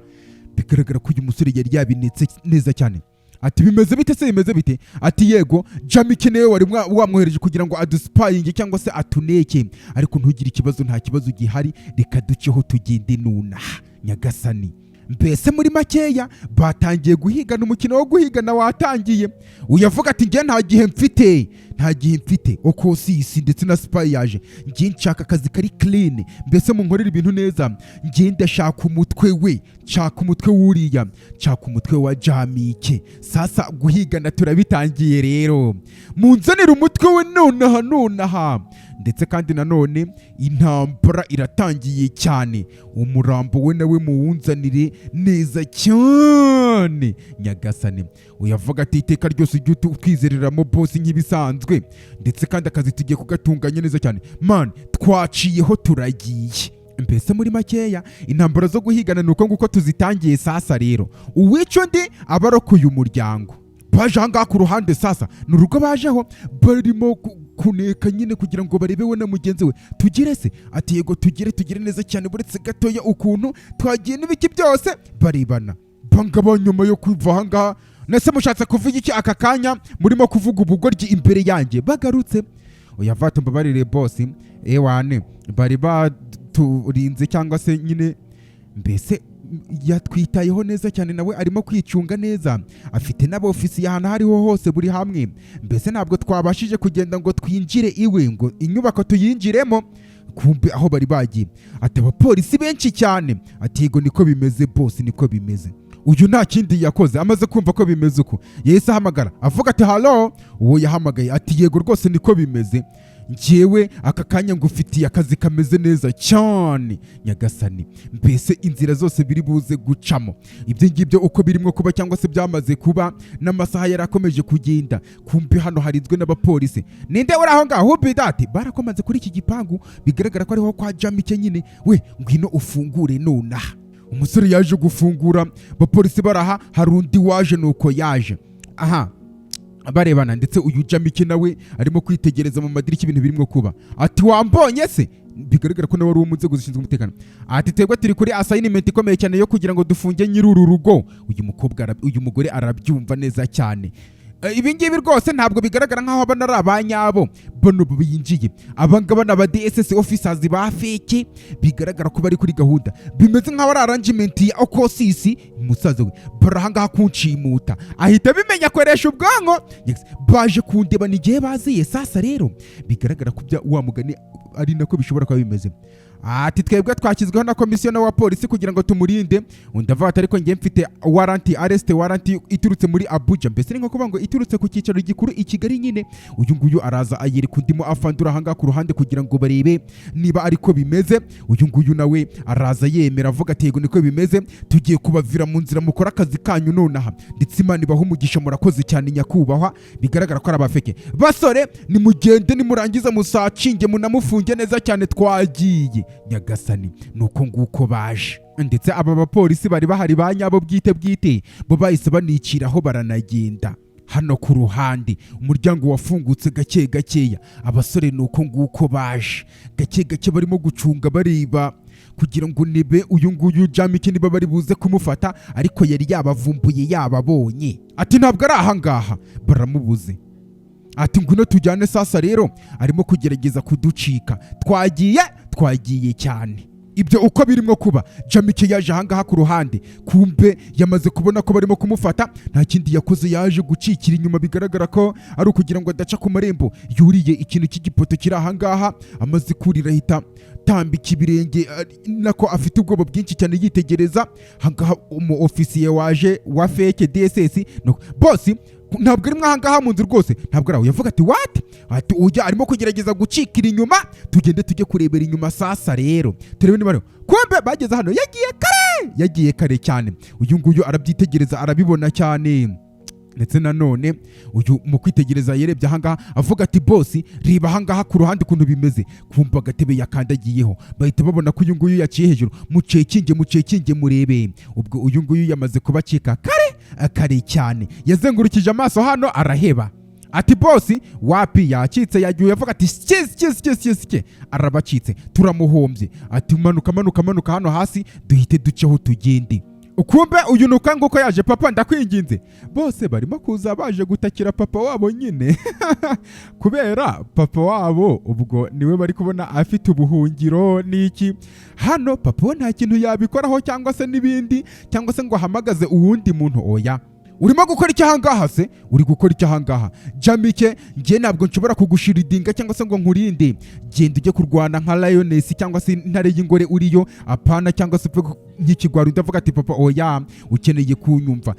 Bigaragara ko uyu musore yari yabinetse neza cyane. Ati bimeze bite se? Bimeze bite? Ati yego Jamike newe wari wamwohereje kugira ngo aduspyinge cyangwa se atuneke, ariko ntugire ikibazo, nta kibazo gihari, reka duceho tugende nonaha. Nyagasani mbese muri makeya batangiye guhigana, umukino wo guhigana watangiye. Uyavuga ati nge nta gihe mfite Okosisi ndetse na Spy yaje, nge nshaka akazi kari clean, mbese munkorera ibintu neza. Nge ndashaka umutwe we, nshaka umutwe wuriya, nshaka umutwe wa Jamike. Sasa guhigana turabitangiye rero, munzanira umutwe we nonaha. Ndetse kandi nanone intambara iratangiye cyane, umurambo we nawe muwunzanire neza cyane. Nyagasani uyavuga ati iteka ryose ujye twizereramo boss nk'ibisanzwe, ndetse kandi akazi tugiye kugatunganya neza cyane. Man twaciyeho turagiye. Mbese muri makeya intambara zo guhigana nuko nguko tuzitangiye. Sasa rero uwico ndi abarokoye umuryango baje ahangaha ku ruhande. Sasa n'urugo bajeho barimo kuneka nyine kugira ngo barebe we na mugenzi we. Tugire se? Ati yego tugire neza cyane, buretse gatoya ukuntu twagiye n'ibiki byose barebana. Bangaba nyuma yo kuva ahangaha, nese mushatse kuvuga iki aka kanya murimo kuvuga ubugoryi imbere yanjye? Bagarutse oya vata mbabarire boss, ewane bari baturinze cyangwa se nyine mbese yatwitayeho neza cyane, nawe arimo kwicunga neza, afite n'abofisi y'ahantu hariho hose buri hamwe, mbese ntabwo twabashije kugenda ngo twinjire iwe ngo inyubako tuyinjiremo. Kumbe aho bari bagiye ati abapolisi benshi cyane. Ati yego niko bimeze boss, niko bimeze. Uyu nta kindi yakoze, amaze kumva ko bimeze uko yahise ahamagara avuga ati halo. Uwo yahamagaye ati yego rwose niko bimeze, njyewe aka kanya ngufitiye akazi kameze neza cyane nyagasani, mbese inzira zose biri buze gucamo ibyo ngibyo uko birimo kuba cyangwa se byamaze kuba n'amasaha yarakomeje kugenda. Kumbe hano harinzwe n'abapolisi. Ninde uri aho ngaho bidati? Barakomanze kuri iki gipangu, bigaragara ko ariho kwa Jamike nyine. We ngwino ufungure nonaha. Umusore yaje gufungura, abapolisi baraha, hari undi waje nuko yaje aha barebana, ndetse uyu Jamike nawe arimo kwitegereza mu madirishya ibintu birimo kuba. Ati wambonye se? Bigaragara ko nawe ari mu nzego zishinzwe umutekano. Ati twebwe turi kuri assignment ikomeye cyane yo kugira ngo dufunge nyir'uru rugo. Uyu mugore arabyumva neza cyane. Ibi ngibi rwose ntabwo bigaragara nk'aho abana ari abanyabo, bano binjiye abangaba n'aba DSS officers ba fake, bigaragara ko bari kuri gahunda, bimeze nk'aho ari arrangement ya okosisi. Umusaza we barahangaha kunshimuta, ahita bimenya akoresha ubwango. Baje kundeba n'igihe baziye sasa. Rero bigaragara ko wa mugani ari nako bishobora kuba bimeze. Ati twebwe twakizweho na komisiyo wa polisi kugira ngo tumurinde. Undava ariko ngiye mfite arrest warrant iturutse muri Abuja, mbese nko kuvuga ngo iturutse ku cyicaro gikuru i Kigali nyine. Uyu nguyu araza ayiri kundimo afandura hanga ku ruhande kugira ngo barebe niba ariko bimeze. Uyu nguyu nawe araza yemera avuga ati yego niko bimeze, tugiye kubavira mu nzira mukora akazi kanyu nonaha, ndetse Imana ibaha umugisha, murakoze cyane nyakubahwa. Bigaragara ko ari abafeke. Basore nimugende nimurangiza musacinge munamufunge neza cyane, twagiye nyagasani. Nuko nguko baje, ndetse aba bapolisi bari bahari ba nyabo bwite bo bahise baniciraho baranagenda. Hano ku ruhande umuryango wafungutse gakeya, abasore nuko nguko baje gake barimo gucunga bareba kugira ngo nibe uyu nguyu Jamike niba bari buze kumufata, ariko yari yabavumbuye yababonye. Ati ntabwo ari ahangaha, baramubuze. Ati ngwino tujyane sasa. Rero arimo kugerageza kuducika. Twagiye cyane. Ibyo uko birimo kuba, Jamike yaje ahangaha ku ruhande, kumbe yamaze kubona ko barimo kumufata, nta kindi yakoze, yaje gucikira inyuma. Bigaragara ko ari ukugira ngo adaca ku marembo. Yuriye ikintu cy'igipoto kiri ahangaha, amaze kurira ahita tambika ibirenge, nako afite ubwoba bwinshi cyane yitegereza ahangaha umu ofisiye waje wa fake DSS. No boss ntabwo ari mwahangaha mu nzu rwose, ntabwo araho. Yavuga ati what? Ati ujya arimo kugerageza gucikira inyuma, tugende tujye kurebera inyuma sasa. Rero turebe niba kumbe bageze hano. Yagiye kare cyane. Uyu nguyu arabyitegereza arabibona cyane, ndetse nanone uyu mu kwitegereza yerebye ahangaha avuga ati boss riba ahangaha ku ruhande ukuntu bimeze. Kumva agatebe yakandagiyeho, bahita babona ko uyu nguyu yaciye hejuru. Mucekinge murebe. Ubwo uyu nguyu yamaze kubacika kare cyane, yazengurukije amaso hano araheba. Ati boss wapi? Yacitse yagiye. Yavuga ati kike arabacitse, turamuhombye. Ati manuka hano hasi duhite duceho tugende. Ukumbe uyu nukango ko yaje. Papa ndakwinginze. Bose barimo kuza baje gutakira papa wabo nyine kubera papa wabo ubwo niwe bari kubona afite ubuhungiro n'iki. Hano papa we nta kintu yabikoraho cyangwa se n'ibindi, cyangwa se ngo ahamagaze uwundi muntu. Oya, urimo gukora icyo ahangaha se? Uri gukora icyo ahangaha Jamike? Ngiye ntabwo nshobora kugushiridinga cyangwa se ngo nkurinde. Genda ujye kurwana nka Lioness cyangwa se intare y'ingore uriyo, apana cyangwa se nk'ikigwari. Ndavuga ati papa oya, ukeneye kunyumva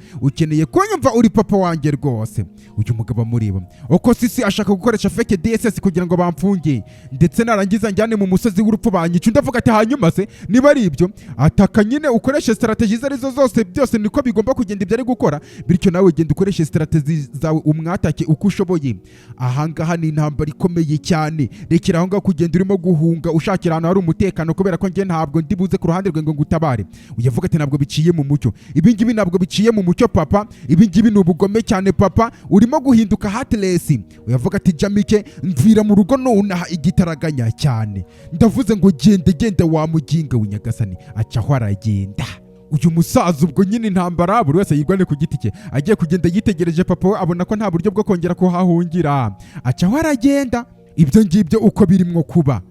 uri papa wanjye rwose. Uyu mugabo amureba uko sisi ashaka gukoresha fake DSS kugira ngo bamfunge, ndetse narangiza njyane mu musozi w'urupfu banyica. Ndavuga ati hanyuma se niba ari ibyo, ataka nyine ukoreshe strategy zarizo zose, byose niko bigomba kugenda ibyo ari gukora. Bityo nawe genda ukoreshe strategy zawe umwatake uko ushoboye. Ahangaha ni intambara ikomeye cyane, rekera aho ngaho kugenda urimo guhunga ushakira ahantu hari umutekano, kubera ko njye ntabwo ndi buze ku ruhande rwe ngo ngutabare. uyavuga ati ntabwo biciye mu mucyo, ibi ngibi ntabwo biciye mu mucyo papa, ibi ngibi ni ubugome cyane papa, urimo guhinduka heartless. Uyavuga ati Jamike mvira mu rugo nonaha igitaraganya cyane, ndavuze ngo genda wa muginga w'inyagasani. Acaho aragenda. Uyu musaza ubwo nyine intambara buri wese yirwane ku giti cye, agiye kugenda yitegereje papa we abona ko nta buryo bwo kongera kuhahungira, acaho aragenda. Ibyo ngibyo uko birimwo kuba,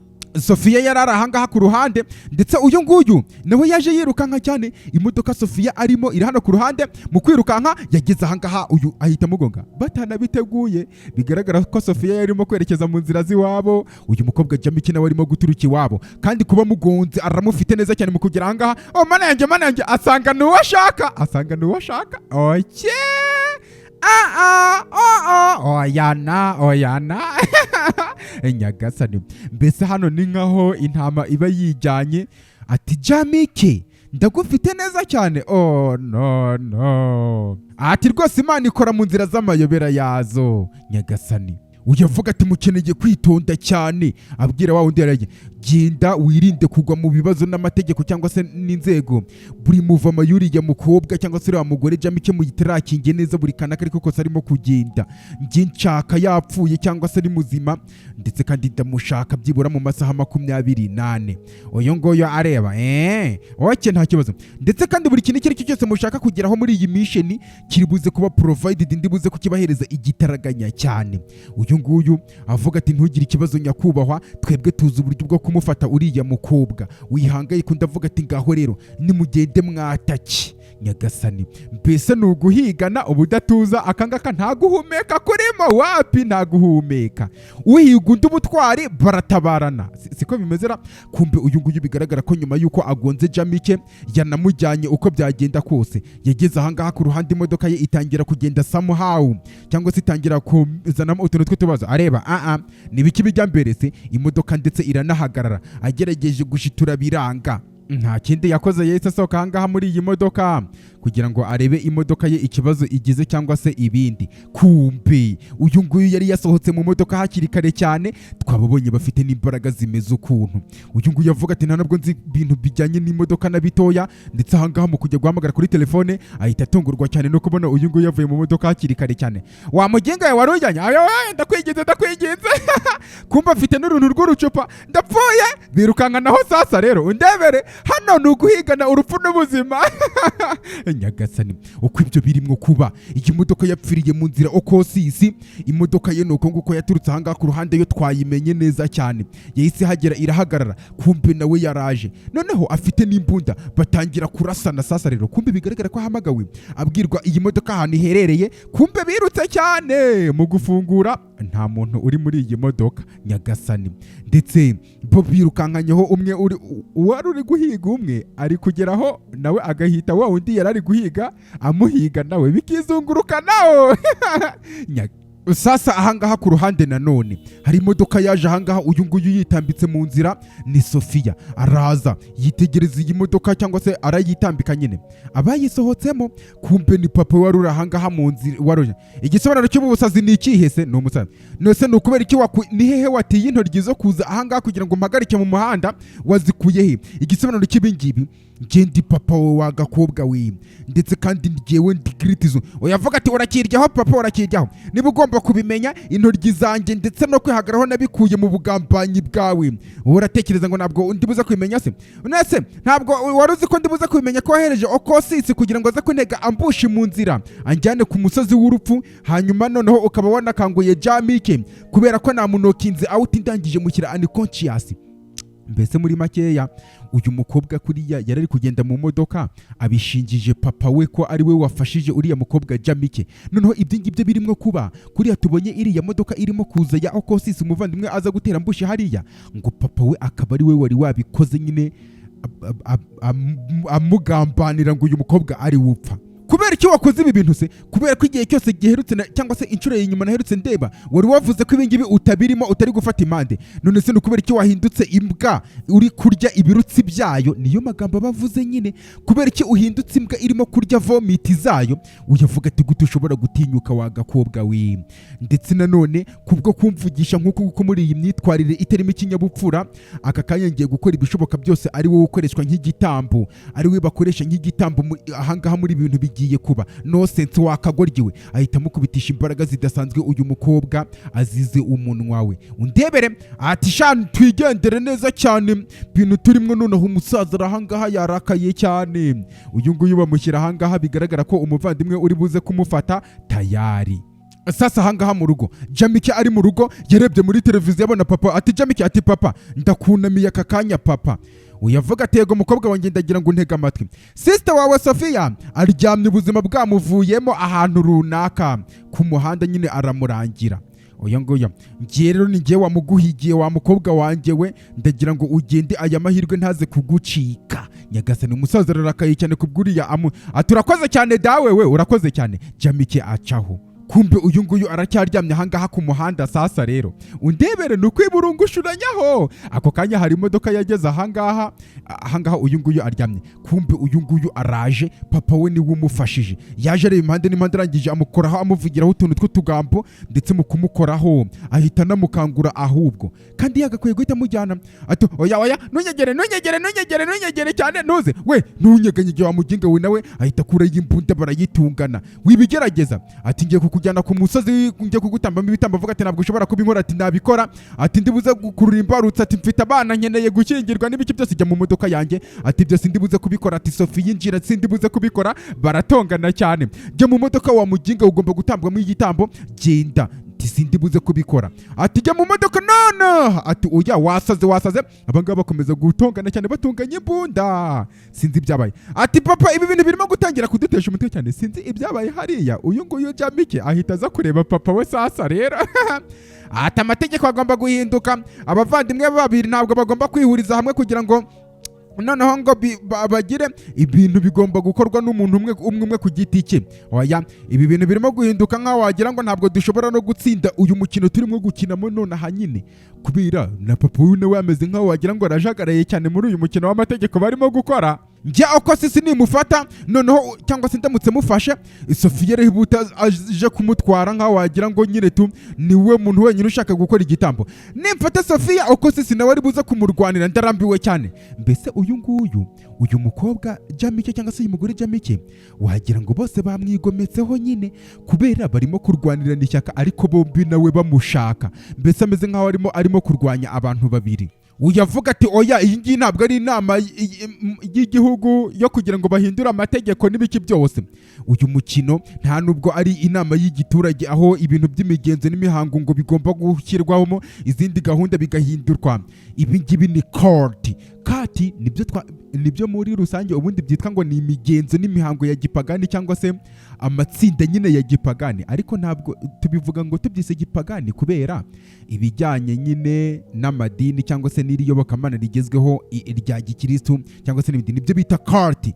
Sofia yarari ahangaha ku ruhande, ndetse uyu nguyu nawe yaje yirukanka cyane. Imodoka Sofia arimo iri hano ku ruhande, mu kwirukanka yageze ahangaha uyu ahita mugonga batanabiteguye. Bigaragara ko Sofia yarimo kwerekeza mu nzira z'iwabo, uyu mukobwa Jamike nawe arimo guturuka iwabo, kandi kuba mugonze aramufite neza cyane mu kugera ahangaha. Mana yanjye asanga n'uwo ashaka. Oyana Nyagasani, mbese hano ni nkaho intama iba yijyanye. Ati Jamike ndagufite neza cyane. No. Ati rwose Imana ikora mu nzira z'amayobera yazo Nyagasani. Uyavuga ati mukeneye kwitonda cyane, abwira wa wundi yaragiye, genda wirinde kugwa mu bibazo n'amategeko cyangwa se n'inzego. Buri muvama yuriya mukobwa cyangwa se uriya mugore Jamike muyiterakinge neza buri kana ariko kose arimo kugenda. Njye nshaka yapfuye cyangwa se ari muzima, ndetse kandi ndamushaka byibura mu masaha 28. Uyu ngoyo areba oke nta kibazo. Ndetse kandi buri kintu icyo cyose mushaka kugeraho muri iyi mission kiribuze kuba provided, ndibuze kukibahereza igitaraganya cyane. Uyu nguyu avuga ati ntugire ikibazo nyakubahwa, twebwe tuzi uburyo bwo kumufata uriya mukobwa, wihangaye ko. Ndavuga ati ngaho rero nimugende mwataki Nyagasani, mbese ni uguhigana ubudatuza. Akangaka nta guhumeka kurimo, wapi nta guhumeka. Uhiga undi ubutwari baratabarana, siko bimezera. Kumbe uyu nguyu bigaragara ko nyuma yuko agonze Jamike yanamujyanye uko byagenda kose. Yageze ahangaha ku ruhande, imodoka ye itangira kugenda somehow, cyangwa se itangira kuzanamo utuntu tw'utubazo. Areba nibiki bijya mbere se, imodoka ndetse iranahagarara. Agerageje gushitura biranga, nta kindi yakoze, yahise asohoka ahangaha muri iyi modoka kugira ngo arebe imodoka ye ikibazo igize cyangwa se ibindi. Kumbe uyu nguyu yari yasohotse mu modoka hakiri kare cyane, twababonye bafite n'imbaraga zimeze ukuntu. Uyu nguyu yavuga ati nta nabwo nzi ibintu bijyanye n'imodoka na bitoya, ndetse ahangaha mu kujya guhamagara kuri telefone ahita atungurwa cyane no kubona uyu nguyu yavuye mu modoka hakiri kare cyane. Wa muginga we wari ujyanye, ndakwiginze kumbe afite n'uruntu rw'urucupa, ndapfuye. Birukanka naho sasa rero undebere hano ni uguhigana urupfu n'ubuzima. Nyagasani, uko ibyo birimwo kuba, iyi modoka yapfiriye mu nzira okosisi. Imodoka ye nuko nguko yaturutse ahangaha ku ruhande, yo twayimenye neza cyane. Yahise hagera irahagarara, kumbe nawe yaraje, noneho afite n'imbunda, batangira kurasana. Sasa rero kumbe bigaragara ko ahamagawe abwirwa iyi modoka ahantu iherereye. Kumbe birutse cyane mu gufungura, nta muntu uri muri iyi modoka Nyagasani. Ndetse bo birukankanyeho umwe wari uri guhiga, umwe ari kugeraho nawe agahita wa wundi yari ari guhiga amuhiga nawe bikizunguruka nawe. Sasa ahangaha ku ruhande nanone hari imodoka yaje ahangaha. Uyu nguyu yitambitse mu nzira ni Sofia, araza yitegereza iyi modoka cyangwa se arayitambika nyine, abayisohotsemo. Kumbe ni papa wari uri ahangaha mu nzira waroje. Igisobanuro cy'ubusazi ni ikihe se? Ni umusazi nose ni ukubera iki ni hehe watiye intoryi zo kuza ahangaha kugira ngo mpagarike mu muhanda? Wazikuye he? Igisobanuro cy'ibingibi, nge ndi papa we wagakobwa we, ndetse kandi ngewe ndi kritizo. Uyavuga ati urakiryaho papa, urakiryaho. Niba ugomba kubimenya, intoryi zanjye ndetse no kwihagaraho nabikuye mu bugambanyi bwawe. Uratekereza ngo ntabwo ndibuze kubimenya se? Nese ntabwo wari uzi ko ndibuze kubimenya ko wahereje okosisi kugira ngo aze kuntega ambushi mu nzira anjyane ku musozi w'urupfu, hanyuma noneho ukaba wanakanguye Jamike kubera ko namunokinze out ndangije mushyira unconscious. Mbese muri makeya uyu mukobwa kuriya yarari kugenda mu modoka abishingije papa we ko ari we wafashije uriya mukobwa Jamike. Noneho ibyo ngibyo birimo kuba kuriya tubonye iriya modoka irimo kuza ya okosisi umuvandimwe aza gutera mbushi hariya, ngo papa we akaba ari we wari wabikoze nyine amugambanira ngo uyu mukobwa ari wupfa. kubera iki wakoze ibi bintu se? Kubera ko igihe cyose giherutse cyangwa se inshuro y'inyuma naherutse ndeba wari wavuze ko ibingibi utabirimo, utari gufata impande. None se kubera iki wahindutse imbwa uri kurya ibirutsi byayo? Niyo magambo bavuze nyine. Kubera iki uhindutse imbwa irimo kurya vomiti zayo? Uyavuga ati gute ushobora gutinyuka wa gakobwa we? Ndetse nanone kubwo kumvugisha nk'uko muri iyi myitwarire itarimo ikinyabupfura, aka kanya ngiye gukora ibishoboka byose ari wowe ukoreshwa nk'igitambo, ari we bakoresha nk'igitambo ahangaha muri ibintu bigiye kuba. No sense wakagoryiwe. Ahita mukubitisha imbaraga zidasanzwe uyu mukobwa azize umunwa we. Undebere ati shani twigendere neza cyane bintu turimo noneho umusaza arahangaha yarakaye cyane. Uyu nguyu bamushyira ahangaha bigaragara ko umuvandimwe uri buze kumufata tayari. Sasa ahangaha mu rugo Jamike ari mu rugo yarebye muri televiziyo abona papa ati Jamike ati papa ndakunamiye aka kanya papa. Uyavuga atego mukobwa wanjye ndagira ngo ntega amatwi. Sister wawe Sofia aryamye ubuzima bwamuvuyemo ahantu runaka ku muhanda nyine aramurangira. Oya ngoya ngiye rero ningiye wamuguhigiye wa mukobwa wanjye we, ndagira ngo ugende aya mahirwe ntaze kugucika. Nyagasani umusaza ararakaye cyane kubwuriya aturakoze cyane dawe we urakoze cyane. Jamike acaho. Kumbe uyu nguyu aracyaryamye ahangaha ku muhanda. Sasa rero undebere nukwiburungushuranyaho. Ako kanya hari imodoka yageze ahangaha uyu nguyu aryamye. Kumbe uyu nguyu araje, papa we niwe umufashije. Yaje areba impande n'impande arangije amukoraho amuvugiraho utuntu tw'utugambo, ndetse mu kumukoraho ahita namukangura ahubwo. Kandi yagakwiye guhita mujyana ati oya nunyegere cyane nuze we nunyeganyege wa muginga we. Nawe ahita kura y'imbunda barayitungana. Wibigerageza ati ngiye kujyana ku musozi ngiye kugutambamo ibitambo. Avuga ati ntabwo ushobora kubinkora. Ati nabikora. Ati ndibuze gukurura imbarutse. Ati mfite abana nkeneye gukingirwa n'ibiki byose jya mu modoka yanjye. Ati byose ndibuze kubikora. Ati Sophie yinjira sindibuze kubikora. Baratongana cyane. Jya mu modoka wa muginga ugomba gutambwamo igitambo genda. Ati sindibuze kubikora. Ati jya mu modoka none. Ati oya wasaze. Abangaba bakomeza gutongana cyane batunganya imbunda. Sinzi ibyabaye. Ati papa ibi bintu birimo gutangira kudutesha umutwe cyane. Sinzi ibyabaye hariya. Uyu nguyu Jamike ahita aza kureba papa we. Sasa rero ati amategeko agomba guhinduka. Abavandimwe babiri ntabwo bagomba kwihuriza hamwe kugira ngo noneho ngo bagire ibintu bigomba gukorwa n'umuntu umwe ku giti cye. Oya ibi bintu birimo guhinduka nkaho wagira ngo ntabwo dushobora no gutsinda uyu mukino turimo gukinamo none hanyine, kubera na papa we nawe ameze nkaho wagira ngo arajagaraye cyane muri uyu mukino w'amategeko barimo gukora. Njya uko sisi nimufata noneho cyangwa se ndamutse mufashe Sofia rehibuta aje kumutwara nkaho wagira ngo nyine niwe muntu wenyine ushaka gukora igitambo. Nimfata Sofia uko sisi nawe ari buze kumurwanira ndarambiwe cyane. Mbese uyu mukobwa Jamike cyangwa se uyu mugore Jamike wagira ngo bose bamwigometseho nyine, kubera barimo kurwanirana ishyaka ariko bombi nawe bamushaka. Mbese ameze nkaho arimo kurwanya abantu babiri. Uyavuga ati oya iyi ngiyi ntabwo ari inama y'igihugu yo kugira ngo bahindure amategeko n'ibiki byose. Uyu mukino nta nubwo ari inama y'igiturage aho ibintu by'imigenzo n'imihango ngo bigomba gushyirwamo izindi gahunda bigahindurwa. Ibi ngibi ni court. Kati nibyo muri rusange ubundi byitwa ngo ni imigenzo n'imihango ya gipagani cyangwa se amatsinda nyine ya gipagani, ariko ntabwo tubivuga ngo tubyise gipagani kubera ibijyanye nyine n'amadini cyangwa se n'iriyobokamana rigezweho irya gikristo cyangwa se n'ibindi nibyo bita cult.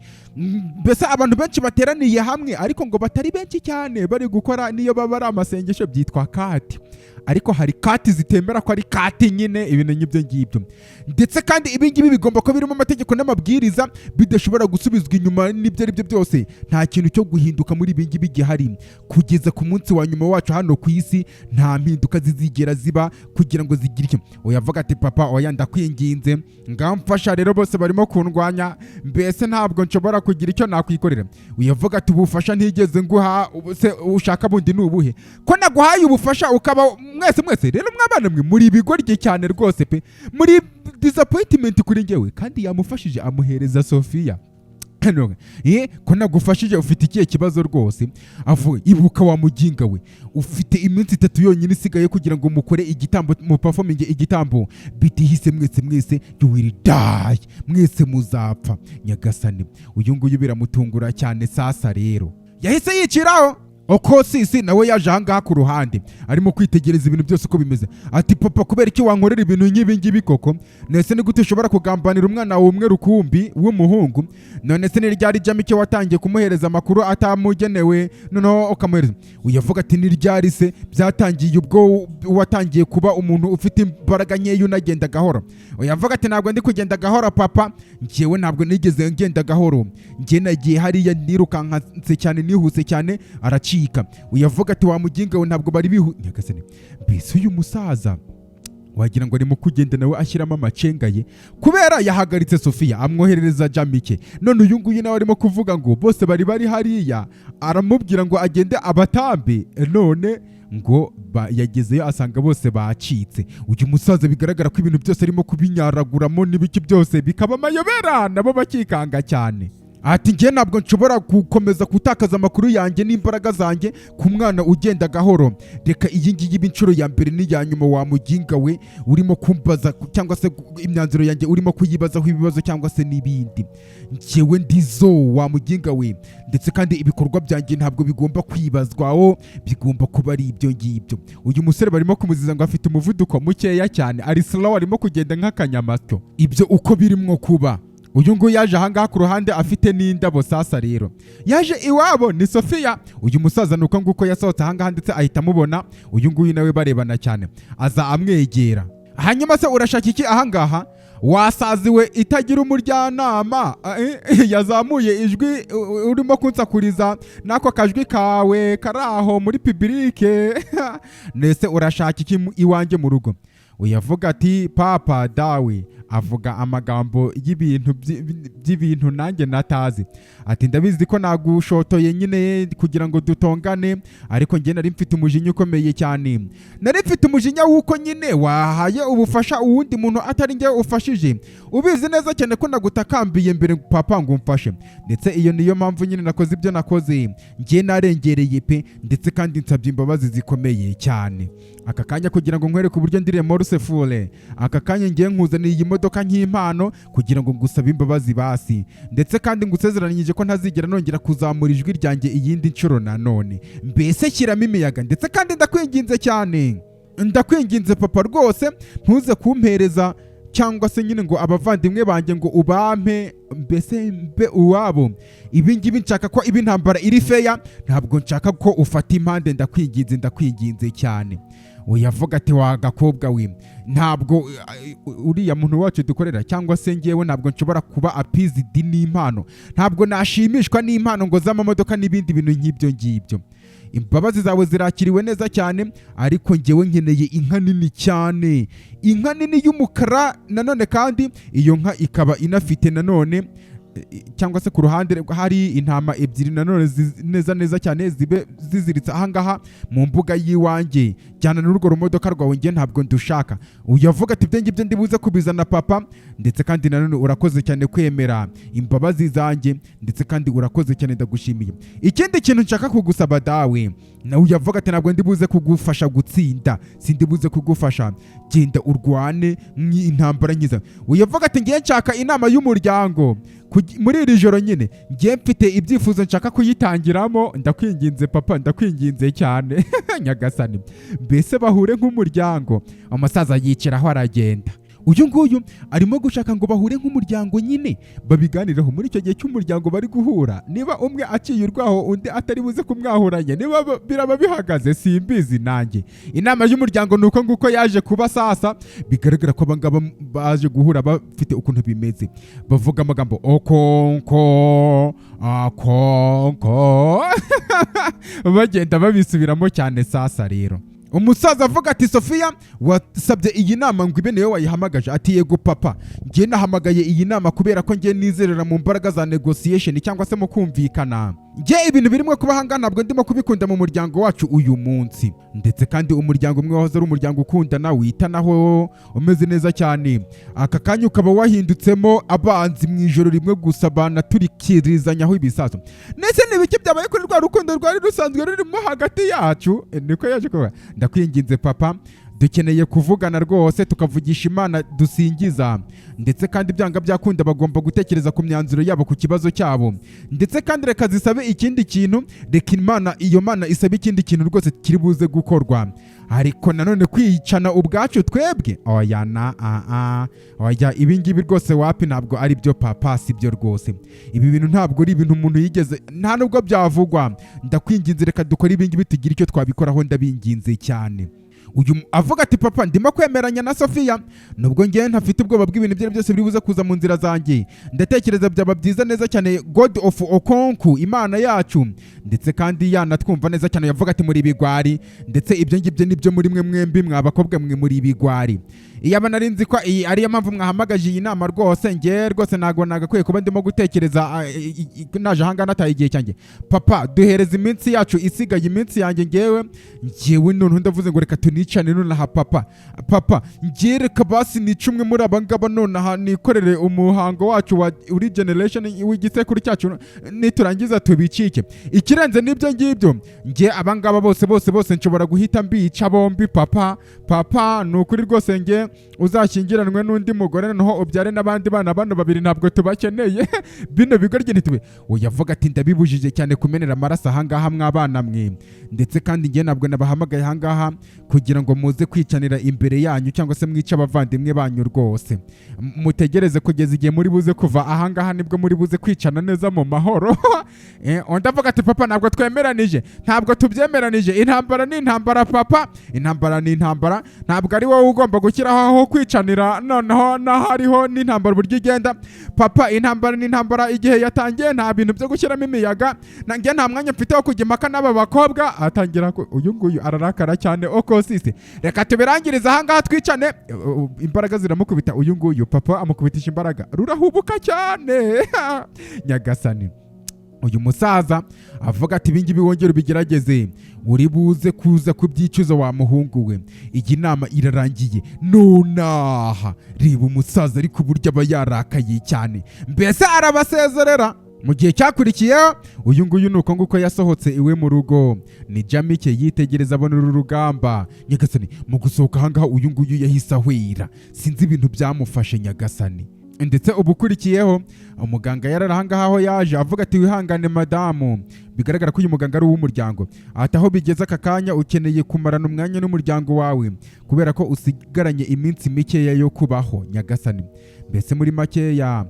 Mbese abantu benshi bateraniye hamwe ariko ngo batari benshi cyane bari gukora niyo baba ari amasengesho byitwa cult. Ariko hari kati zitemera ko ari kati nyine ibintu nk'ibyo ngibyo. Ndetse kandi ibi ngibi bigomba kuba birimo amategeko n'amabwiriza bidashobora gusubizwa inyuma n'ibyo ari byo byose. Nta kintu cyo guhinduka muri ibi ngibi gihari kugeza ku munsi wa nyuma wacu hano ku isi. Nta mpinduka zizigera ziba kugira ngo zigire icyo. Oyavuga ati papa oya ndakwinginze ngamfasha rero bose barimo kundwanya, mbese ntabwo nshobora kugira icyo nakwikorera. Uyavuga ati ubufasha ntigeze nguha se ushaka bundi nubuhe ko naguhaye ubufasha ukaba mwese rero mwabana mwe muri bigorye cyane rwose pe, muri disappointment kuri ngewe. Kandi yamufashije amuhereza Sofia. Ko nagufashije ufite ikihe kibazo rwose? Avuye ibuka wa muginga we ufite iminsi 3 yonyine isigaye kugira ngo mukore igitambo mu performing igitambo. Bitihise mwese you will die, mwese muzapfa. Nyagasani uyu nguyu biramutungura cyane. Sasa rero yahise yiciraho Oko Sisi nawe yaje ahangaha ku ruhande arimo kwitegereza ibintu byose uko bimeze. Ati papa, kubera iki wankorera ibintu nk'ibi ngibi koko? Nese ni gute ushobora kugambanira umwana umwe rukumbi w'umuhungu? None se ni ryari Jamike watangiye kumuhereza amakuru atamugenewe noneho ukamuhereza? Uyavuga ati ni ryari se byatangiye ubwo watangiye kuba umuntu ufite imbaraga nkeya unagenda gahoro? Uyavuga ati ntabwo ndi kugenda gahoro papa, njyewe ntabwo nigeze ngenda gahoro, njye nagiye hariya nirukanse cyane nihuse cyane aracika. Uyavuga ati wa muginga we ntabwo bari Nyagasani, mbese uyu musaza wagira ngo arimo kugenda nawe ashyiramo amacenga ye kubera yahagaritse Sofia amwoherereza Jamike. None uyu nguyu nawe arimo kuvuga ngo bose bari hariya, aramubwira ngo agende abatambe, none ngo yagezeyo asanga bose bacitse. Uyu musaza bigaragara ko ibintu byose arimo kubinyaraguramo n'ibiki byose bikaba amayobera, nabo bakikanga cyane. Ati njye ntabwo nshobora gukomeza gutakaza amakuru yanjye n'imbaraga zanjye ku mwana ugenda gahoro. Reka iyi ngiyi ibe inshuro ya mbere n'iya nyuma wa muginga we urimo kumbaza cyangwa se imyanzuro yanjye urimo kuyibazaho ibibazo cyangwa se n'ibindi. Njyewe ndizo wa muginga we, ndetse kandi ibikorwa byanjye ntabwo bigomba kwibazwaho, bigomba kuba ari ibyo ngibyo. Uyu musore barimo kumuziza ngo afite umuvuduko mukeya cyane, ari slow, arimo kugenda nk'akanyamasyo. Ibyo uko birimo kuba, uyu nguyu yaje ahangaha ku ruhande afite n'indabo. Sasa rero yaje iwabo ni Sofia. Uyu musaza nuko nguko yasohotse ahangaha ndetse ahita amubona. Uyu nguyu nawe barebana cyane, aza amwegera. Hanyuma se urashaka iki ahangaha? Wasaziwe itagira umuryanama? Yazamuye ijwi urimo kunsakuriza nako kajwi kawe karaho muri publike. Nese urashaka iki iwanjye mu rugo? Uyavuga ati papa dawe avuga amagambo y'ibintu nanjye natazi. Ati ndabizi ko nagushotoye nyine kugira ngo dutongane, ariko njye nari mfite umujinya ukomeye cyane. Nari mfite umujinya w'uko nyine wahaye ubufasha uwundi muntu atari njye ufashije. Ubizi neza cyane ko nagutakambiye mbere papa ngo umfashe, ndetse iyo niyo mpamvu nyine nakoze ibyo nakoze. Njye narengereye pe, ndetse kandi nsabye imbabazi zikomeye cyane. Aka kanya kugira ngo nkwereke uburyo ndire morusefule, aka kanya ngiye nkuzaniye iyi modoka nk'impano kugira ngo ngusabe imbabazi basi, ndetse kandi ngusezeranyije ko ntazigera nongera kuzamura ijwi ryanjye iyindi nshuro nanone. Mbese shyiramo imiyaga, ndetse kandi ndakwinginze cyane, ndakwinginze papa rwose ntuze kumpereza cyangwa se nyine ngo abavandimwe banjye ngo ubampe, mbese mbe uwabo. Ibi ngibi nshaka ko ibi ntambara iri feya, ntabwo nshaka ko ufata impande. Ndakwinginze cyane. Uyavuga ati wa gakobwa we, ntabwo uriya muntu wacu dukorera cyangwa se ngewe ntabwo nshobora kuba appeased n'impano, ntabwo nashimishwa n'impano ngo z'amamodoka n'ibindi bintu nk'ibyo ngibyo. Imbabazi zawe zirakiriwe neza cyane, ariko ngewe nkeneye inka nini cyane, inka nini y'umukara nanone, kandi iyo nka ikaba inafite nanone cyangwa se ku ruhande hari intama ebyiri nanone neza cyane zibe ziziritse ahangaha mu mbuga y'iwanjye. Jyana n'urwo rumodoka rwawe, njye ntabwo ndushaka. Uyavuga ati ibyo ngibyo ndibuze kubizana papa, ndetse kandi nanone urakoze cyane kwemera imbabazi zanjye, ndetse kandi urakoze cyane, ndagushimiye. Ikindi kintu nshaka kugusaba dawe, nawe uyavuga ati ntabwo ndibuze kugufasha gutsinda, sindibuze kugufasha, genda urwane nk'intambara nkiza. Uyavuga ati ngiye nshaka inama y'umuryango muri iri joro nyine, ngiye mfite ibyifuzo nshaka kuyitangiramo. Ndakwinginze papa, ndakwinginze cyane. Nyagasani, mbese bahure nk'umuryango. Umusaza yiciraho aragenda. Uyu nguyu arimo gushaka ngo bahure nk'umuryango nyine babiganiraho. Muri icyo gihe cy'umuryango bari guhura, niba umwe aciye urwaho undi atari buze kumwahuranya, niba biraba bihagaze simbizi nanjye. Inama y'umuryango nuko nguko yaje kuba. Sasa bigaragara ko abangaba baje guhura bafite ukuntu bimeze, bavuga amagambo okonko akonko bagenda babisubiramo cyane. Sasa rero umusaza avuga ati Sofia, wasabye iyi nama ngo ibe niyo wayihamagaje? Ati yego papa, njye nahamagaye iyi nama kubera ko njye nizerera mu mbaraga za negotiation cyangwa se mu kumvikana. Njye ibintu birimo kuba hanga ntabwo ndimo kubikunda mu muryango wacu uyu munsi, ndetse kandi umuryango umwe wahoze ari umuryango ukundana witanaho umeze neza cyane, aka kanya ukaba wahindutsemo abanzi mu ijoro rimwe gusa banaturikirizanyaho ibisaso. Nese n'ibiki byabaye kuri rwa rukundo rwari rusanzwe rurimo hagati yacu? Niko yaje kuba. Ndakwinginze papa, dukeneye kuvugana rwose tukavugisha Imana dusingiza, ndetse kandi byanga byakunda bagomba gutekereza ku myanzuro yabo ku kibazo cyabo, ndetse kandi reka zisabe ikindi kintu, reka iyo Mana isabe ikindi kintu rwose kiri buze gukorwa. Ariko nanone kwicana ubwacu twebwe oya ibingibi rwose wapi, ntabwo ari byo papa, si byo rwose. Ibi bintu ntabwo ari ibintu umuntu yigeze, nta nubwo byavugwa. Ndakwinginze reka dukore ibingibi tugira icyo twabikoraho, ndabinginze cyane. Uyu avuga ati papa ndimo kwemeranya na Sofia, nubwo ngewe ntafite ubwoba bw'ibintu ibyo byose biri buze kuza mu nzira zanjye. Ndatekereza byaba byiza neza cyane God of Okonku, Imana yacu, ndetse kandi yanatwumva neza cyane. Yavuga ati muri bigwari, ndetse ibyo ngibyo nibyo muri mwe mwembi mwabakobwa mwe muri bigwari. Iyaba nari nzi ko ariyo mpamvu mwahamagaje iyi nama rwose, ngewe rwose ntabwo nagakwiye kuba ndimo gutekereza naje ahangana nataye igihe cyanjye. Papa duhereza iminsi yacu isigaye, iminsi yanjye ngewe none ndavuze ngo reka tunicane nonaha papa ngewe reka basi nica umwe muri abangaba nonaha nikorere umuhango wacu wa uri generation w'igisekuru cyacu, niturangiza tubicike. Ikirenze n'ibyo ngibyo ngewe abangaba bose nshobora guhita mbica bombi. Papa ni ukuri rwose ngewe uzashyingiranwe n'undi mugore noneho ubyare n'abandi bana, bano babiri ntabwo tubakeneye bino bigoryi ntitube. Uyavuga ati ndabibujije cyane kumenera amaraso ahangaha mwabana mwe, ndetse kandi ngewe ntabwo nabahamagaye ahangaha kugira ngo muze kwicanira imbere yanyu cyangwa se mwice abavandimwe banyu rwose. Mutegereze kugeza igihe muri buze kuva ahangaha, nibwo muri buze kwicana neza mu mahoro. Ndavuga ati papa ntabwo twemeranije, ntabwo tubyemeranije. Intambara ni intambara papa, intambara ni intambara, ntabwo ari wowe ugomba gushyiraho aho kwicanira noneho n'ahariho n'intambara uburyo igenda. Papa intambara ni intambara igihe yatangiye, nta bintu byo gushyiramo imiyaga. Nanjye nta mwanya mfite wo kujya impaka n'aba bakobwa. Atangira uyu nguyu ararakara cyane okosisi, reka tubirangirize ahangaha twicane. Imbaraga ziramukubita uyu nguyu, papa amukubitisha imbaraga, rurahubuka cyane. Nyagasani uyu musaza avuga ati ibingibi wongera ubigerageze, uri buze kuza kubyicuza wa muhungu we. Iyi nama irarangiye nonaha. Reba umusaza ariko uburyo aba yarakaye cyane, mbese arabasezerera. Mu gihe cyakurikiyeho uyu nguyu nuko nguko yasohotse iwe mu rugo. Ni Jamike yitegereza abona uru rugamba. Nyagasani mu gusohoka ahangaha uyu nguyu yahise ahwera, sinzi ibintu byamufashe Nyagasani. Ndetse ubukurikiyeho umuganga yarara ahangaha aho yaje avuga ati wihangane madamu, bigaragara ko uyu muganga ari uw'umuryango. Ati aho bigeze aka kanya ukeneye kumarana umwanya n'umuryango wawe, kubera ko usigaranye iminsi mikeya yo kubaho Nyagasani. Mbese muri makeya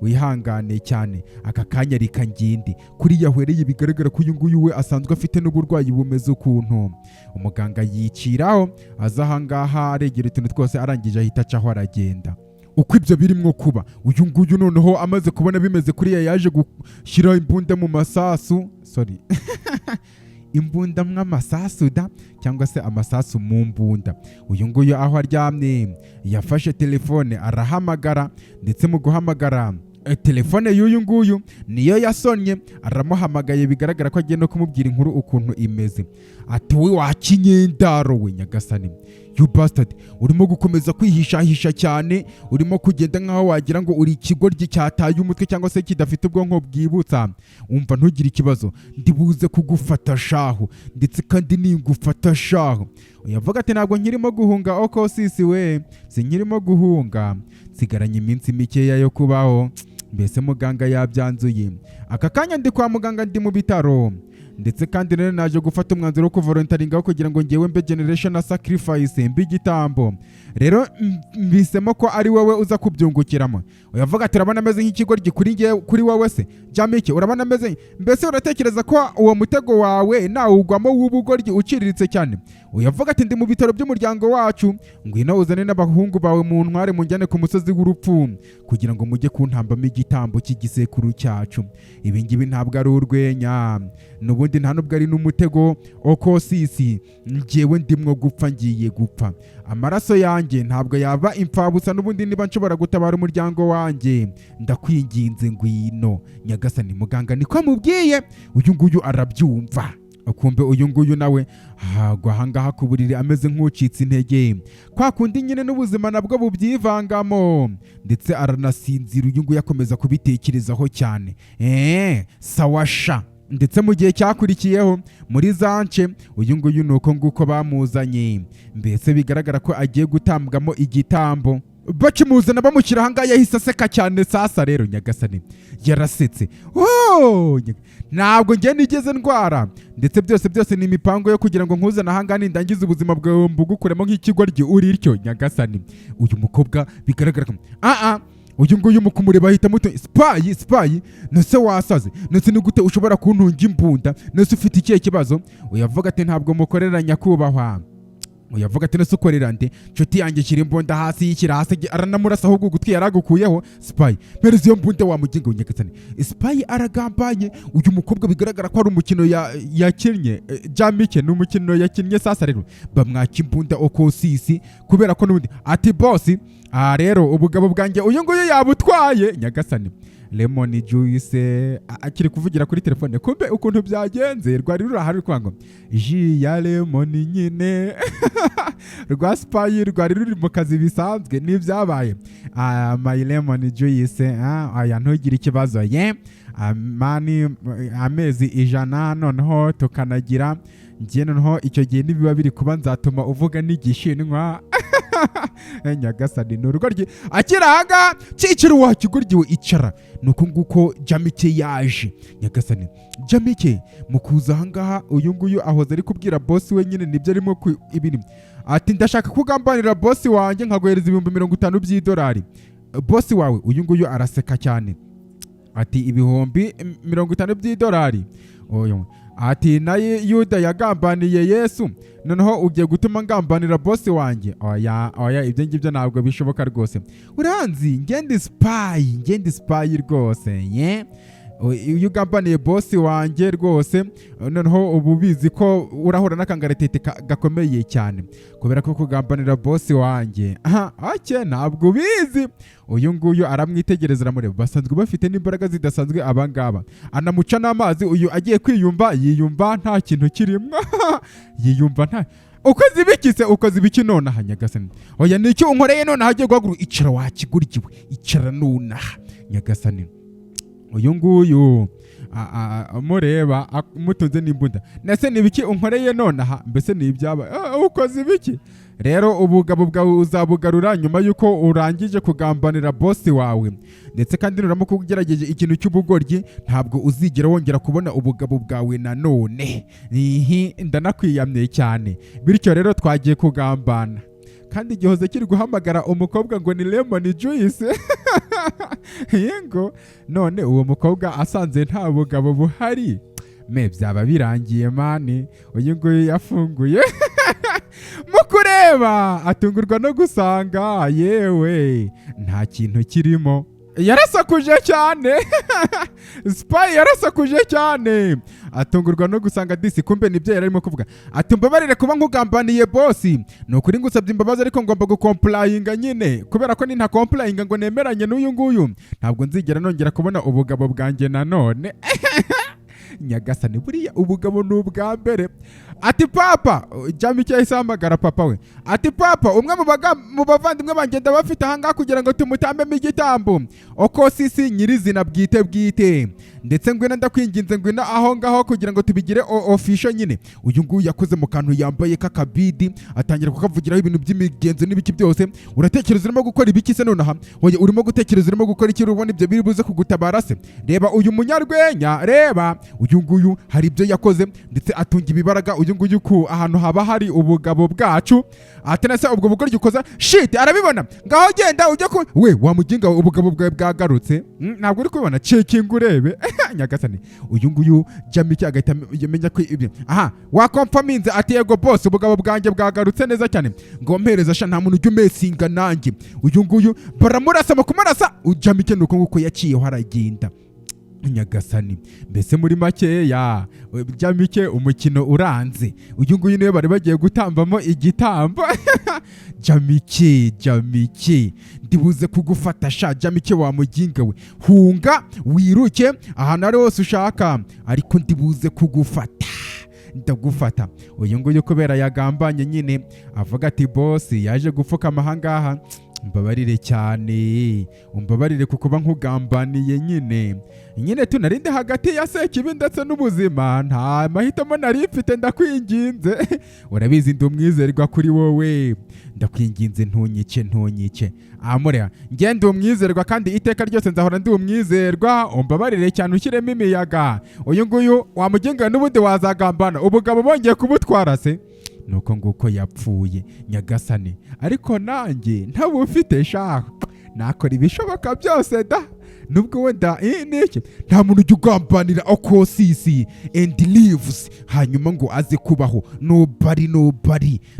wihangane cyane, aka kanya reka ngindi. Kuri yahwereye bigaragara ko uyu nguyu we asanzwe afite n'uburwayi bumeze ukuntu. Umuganga yiciraho aza ahangaha aregera utuntu twose, arangije ahita acaho aragenda. Uko ibyo birimo kuba, uyu nguyu noneho amaze kubona bimeze kuriya yaje gushyira imbunda mu masasu, imbunda mw'amasasu da, cyangwa se amasasu mu mbunda. Uyu nguyu aho aryamye yafashe telefone arahamagara, ndetse mu guhamagara telefone y'uyu nguyu niyo yasonye. Aramuhamagaye bigaragara ko agiye no kumubwira inkuru ukuntu imeze. Ati we wakinyendaro we Nyagasani, you bastard, urimo gukomeza kwihishahisha cyane, urimo kugenda nkaho wagira ngo uri ikigoryi cyataye umutwe cyangwa se kidafite ubwonko bwibutsa. Umva ntugire ikibazo, ndibuze kugufata shaho, ndetse kandi ningufata shaho. Uyavuga ati ntabwo nkirimo guhunga okosisi we, sinkirimo guhunga, nsigaranye iminsi mikeya yo kubaho. Mbese muganga yabyanzuye. Aka kanya ndi kwa muganga, ndi mu bitaro, ndetse kandi rero naje gufata umwanzuro wo kuvolontaringaho kugira ngo ngewe mbe generation na sacrifice, mbe igitambo. Rero mbisemo ko ari wowe uza kubyungukiramo. Uyavuga ati urabona ameze nk'ikigoryi kuri wowe se Jamike, urabona ameze, mbese uratekereza ko uwo mutego wawe nawugwamo w'ubugoryi uciriritse cyane? Uyavuga ati ndi mu bitaro by'umuryango wacu, ngwino uzane n'abahungu bawe mu ntware munjyane ku musozi w'urupfu, kugira ngo mujye kuntambamo igitambo cy'igisekuru cyacu. Ibi ngibi ntabwo ari urwenya, n'ubundi nta nubwo ari n'umutego okosisi. Ngewe ndimwo gupfa, ngiye gupfa. Amaraso yanjye ntabwo yaba impfabusa, n'ubundi niba nshobora gutabara umuryango wanjye, ndakwinginze ngwino Nyagasani. Muganga niko amubwiye. Uyu nguyu arabyumva. Akumbe uyu nguyu nawe hagwa ahangaha ku buriri ameze nk'ucitse intege, kwa kundi nyine n'ubuzima nabwo bubyivangamo, ndetse aranasinzira. Uyu nguyu akomeza kubitekerezaho cyane. Sawasha ndetse mu gihe cyakurikiyeho muri zance uyu nguyu ni uko nguko bamuzanye, mbese bigaragara ko agiye gutambwamo igitambo. Bakimuzana bamushyira ahangaha yahise aseka cyane. Sasa rero nyagasani yarasetse, ntabwo njye nigeze ndwara, ndetse byose ni imipango yo kugira ngo nkuzane ahangaha nindangiza ubuzima bwawe mbugukuremo nk'ikigoryi uri ryo nyagasani. Uyu mukobwa bigaragara ko uyu nguyu mu kumureba ahita muto Spy nose wasaze, nose ni gute ushobora kuntunga imbunda, nose ufite ikihe kibazo? Uyavuga ati ntabwo mukorera nyakubahwa. Uyavuga ati nose ukorera nde? Nshuti yanjye shyira imbunda hasi y'ikirasi, aranamurasa ahubwo ugutwi yaragukuyeho. Spy mpereza iyo mbunda wamuginga unyagasani. Spy aragambanye. Uyu mukobwa bigaragara ko ari umukino yakinnye Jamike, ni umukino yakinnye. Sasa rero bamwaka imbunda okosisi kubera ko n'ubundi ati boss rero ubugabo bwanjye uyu nguyu yabutwaye nyagasani. Lemon Juice akiri kuvugira kuri telefone, kumbe ukuntu byagenze rwari rurahari kwanga ji ya lemon nyine rwa Spy rwari ruri mu kazi bisanzwe n'ibyabaye. My Lemon Juice aya ntugire ikibazo mani amezi 100 noneho tukanagira njye noneho icyo gihe nibiba biri kuba nzatuma uvuga n'igishinwa nyagasani n'urugoryi akiranga cyiciro wakigoryiwe icara. Nuko nguko Jamike yaje nyagasani. Jamike mu kuza ahangaha uyu nguyu ahoza ari kubwira boss we nyine nibyo arimo ibiri ati ndashaka kugambanira boss wanjye nkagohereza $50 by'idolari. Boss wawe uyu nguyu araseka cyane ati $50 by'idolari. Ati na Yuda yagambaniye Yesu, noneho ugiye gutuma ngambanira boss wanjye? Oya ibyo ngibyo ntabwo bishoboka rwose. Uranzi ngende Spy rwose iyo ugambaniye boss wanjye rwose noneho ubu bizi ko urahura n'akangaratete gakomeye cyane kubera ko kugambanira boss wanjye. Ntabwo ubizi. Uyu nguyu aramwitegereza aramureba, basanzwe bafite n'imbaraga zidasanzwe abangaba. Anamuca n'amazi, uyu agiye yiyumva nta kintu kirimo yiyumva nta ukoze ibiki nonaha nyagasani? Oya nicyo unkoreye nonaha agiye guhaguru. Icara wakiguryiwe, icara nonaha nyagasani. Uyu nguyu mureba mutunze n'imbunda, nese nibiki unkoreye nonaha? Mbese nibyaba ukoze ibiki? Rero ubugabo bwawe uzabugarura nyuma yuko urangije kugambanira boss wawe, ndetse kandi nuramuka ugerageje ikintu cy'ubugoryi ntabwo uzigera wongera kubona ubugabo bwawe nanone. Ndanakwiyamye cyane. Bityo rero twagiye kugambana, kandi igihoze kiri guhamagara umukobwa ngo ni Lemon Juice yego. None uwo mukobwa asanze nta bugabo buhari, byaba birangiye mani. Uyu nguyu yafunguye mu kureba atungurwa no gusanga yewe nta kintu kirimo. Yarasakuje cyane Spy yarasakuje cyane, atungurwa no gusanga disi kumbe nibyo yarimo kuvuga. Ati mbabarire kuba nkugambaniye boss, nukuri ngusabye imbabazi ariko ngomba gucomplyinga nyine, kubera ko nta complyinga ngo nemeranye n'uyu nguyu ntabwo nzigera nongera kubona ubugabo bwanjye nanone nyagasani. Buriya ubugabo ni ubwa mbere. Ati papa, Jamike yahise ahamagara papa we. Ati papa, umwe mu bavandimwe banjye ndabafite ahangaha kugira ngo tumutambemo igitambo okosisi nyirizina bwite, ndetse ngwino ndakwinginze ngwino aho ngaho kugira ngo tubigire official nyine. Uyu nguyu yakoze mu kantu yambaye kakabidi atangira kukavugiraho ibintu by'imigenzo n'ibiki byose. Uratekereza urimo gukora ibiki se nonaha? Oya urimo gutekereza urimo gukora iki? Urubona ibyo biri buze kugutabara se? Reba uyu munyarwenya, reba uyu nguyu hari ibyo yakoze ndetse atunga ibibaraga. Uyu nguyu ku ahantu haba hari ubugabo bwacu atenese ubwo bugoryi ukoza shit arabibona. Ngaho genda ujye we wamuginga ubugabo bwawe bwagarutse. Ntabwo uri kubibona? Checking urebe nyagasani. Uyu nguyu Jamike agahita yamenya ko ibyo wakomfaminze ati yego boss ubugabo bwanjye bwagarutse neza cyane. Ngo mpereza sha nta muntu ujye umesinga nanjye. Uyu nguyu baramurasa mu kumarasa. Jamike nuko nguko yaciyeho aragenda nyagasani. Mbese muri makeya Jamike umukino uranze. Uyu nguyu niwe bari bagiye gutambamo igitambo Jamike ndibuze kugufata sha. Jamike wamuginga we, hunga wiruke ahantu ari hose ushaka, ariko ndibuze kugufata, ndagufata. Uyu nguyu kubera yagambanye nyine avuga ati boss yaje gupfuka ahangaha mbabarire cyane, umbabarire kuko ba nkugambaniye nyine tunarinde hagati ya Sekibi ndetse n'ubuzima, nta mahitamo nari mfite, ndakwinginze urabizi ndi umwizerwa kuri wowe, ndakwinginze ntunyice amure ngende umwizerwa kandi iteka ryose nzahora ndi umwizerwa, umbabarire cyane ushyiremo imiyaga, uyu nguyu wamugenga n'ubundi wazagambana ubugabo bongeye kubutwara se. Nuko nguko yapfuye nyagasani, ariko nanjye ntabufite shaho, nakora ibishoboka byose da, nubwo wenda niki nta muntu ujya ugambanira okosisi and lives hanyuma ngo aze kubaho, nobody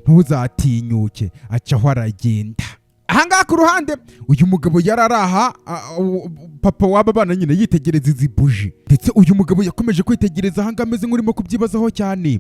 ntuzatinyuke, acaho aragenda. Ahangaha ku ruhande uyu mugabo yararaha papa w'aba bana nyine yitegereza izi buji, ndetse uyu mugabo yakomeje kwitegereza ahangaha ameze nk'urimo kubyibazaho cyane,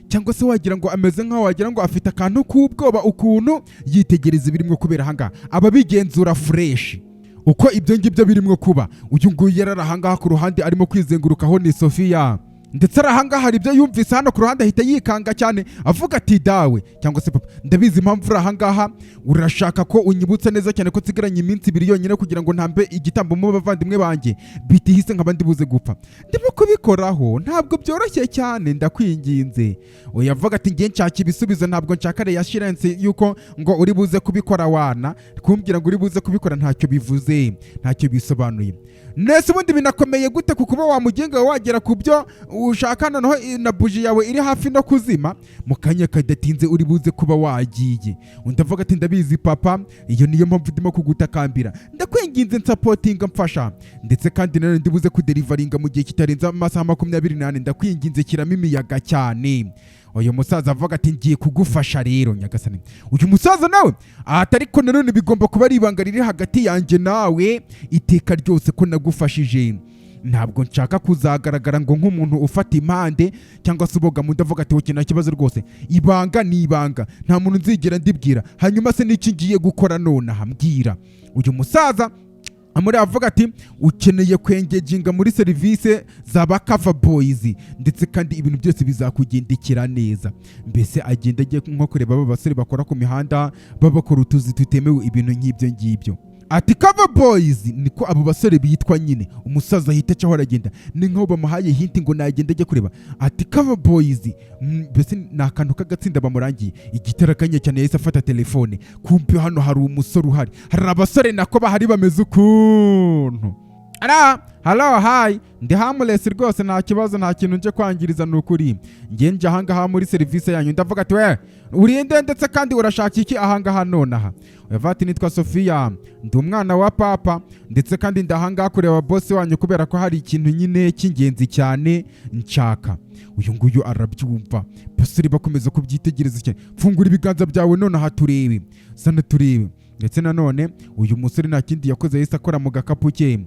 cyangwa se wagira ngo ameze nk'aho wagira ngo afite akantu k'ubwoba ukuntu yitegereza ibirimo kubera ahangaha, aba bigenzura fresh uko ibyo ngibyo birimo kuba. Uyu nguyu yararaha ahangaha ku ruhande arimo kwizengurukaho ni Sofia, ndetse arahangaha hari ibyo yumvise hano ku ruhande ahita yikanga cyane avuga ati dawe cyangwa se papa, ndabizi impamvu uri ahangaha, urashaka ko unyibutsa neza cyane ko nsigaranye iminsi 2 yonyine kugira ngo ntambe igitambo mu bavandimwe banjye bitihise nkaba ndibuze gupfa. Ndimo kubikoraho, ntabwo byoroshye cyane, ndakwinginze. Oya avuga ati ngiye nshaka ibisubizo, ntabwo nshaka reassurance yuko ngo uri buze kubikora wana, kumbwira ngo uri buze kubikora ntacyo bivuze, ntacyo bisobanuye. Nese ubundi binakomeye gute kukuba wamugenga wagera ku byo ushaka noneho na buji yawe iri hafi no kuzima, mu kanya kadatinze uri buze kuba wagiye. Undi avuga ati ndabizi papa, iyo niyo mpamvu ndimo kugutakambira, ndakwinginze nsapotinga mfasha, ndetse kandi nanone ndibuze kuderivaringa mu gihe kitarenze amasaha 28, ndakwinginze kiramo imiyaga cyane. Uyu musaza avuga ati ngiye kugufasha rero nyagasani. Uyu musaza nawe atariko nanone bigomba kuba ari ibanga riri hagati yanjye nawe iteka ryose ko nagufashije, ntabwo nshaka kuzagaragara ngo nk'umuntu ufata impande cyangwa se uboga mu ndavuga ati wowe nta kibazo rwose, ibanga ni ibanga, nta muntu nzigera ndibwira, hanyuma se n'iki ngiye gukora none ahambwira. Uyu musaza amuri avuga ati ukeneye kwengeginga muri serivisi za Bakava Boys, ndetse kandi ibintu byose bizakugendekera neza. Mbese agenda agiye nko kureba aba basore bakora ku mihanda babakora utuzi tutemewe, ibintu nk'ibyo ngibyo. Ati Cover Boys niko abo basore bitwa nyine. Umusaza ahita acaho aragenda, ni nkaho bamuhaye hinti ngo nagenda ajye kureba. Ati Cover Boys mbese ni akantu k'agatsinda bamurangiye. Igitarakanye cyane yahise afata telefone, kumpe hano hari umusore uhari, hari abasore nako bahari bameze ukuntu. Hello hi, ndi harmless rwose, nta kibazo, nta kintu nje kwangiriza, nukuri ngiye nje ahangaha muri serivisi yanyu. Ndavuga ati we urinde ndetse kandi urashaka iki ahangaha nonaha? Yavati nitwa Sofia, ndi umwana wa papa, ndetse kandi ndahangaha kureba boss wanyu kubera ko hari ikintu nyine cy'ingenzi cyane nshaka. Uyu nguyu arabyumva, basore bakomeza kubyitegereza cyane. Fungura ibiganza byawe nonaha turebe, sana turebe. Ndetse nanone uyu musore nta kindi yakoze, yahise akora mu gakapu ke,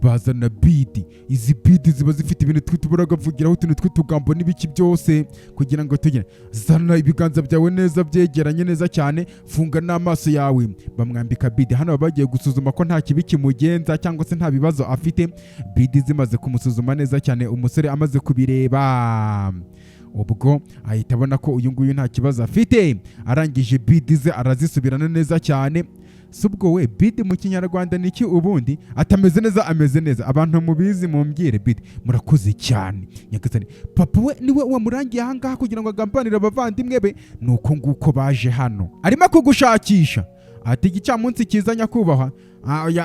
bazana bidi. Izi bidi ziba zifite ibintu twituburaga vugiraho utuntu tw'utugambo n'ibiki byose kugira ngo tugere. Zana ibiganza byawe neza byegeranye neza cyane, funga n'amaso yawe. Bamwambika bidi, hano bagiye gusuzuma ko nta kibi kimugenza cyangwa se nta bibazo afite. Bidi zimaze kumusuzuma neza cyane, umusore amaze kubireba ubwo ahita abona ko uyu nguyu nta kibazo afite. Arangije bidi ze arazisubirana neza cyane. Subwo we bidi mu kinyarwanda niki ubundi? Atameze neza, ameze neza. Abantu mubizi mumbwire bidi. Murakoze cyane nyagasani. Papa we niwe wamurangiye ahangaha kugira ngo agambanire abavandimwe be, nuko nguko baje hano, arimo kugushakisha. Ati igicamunsi kiza nyakubahwa.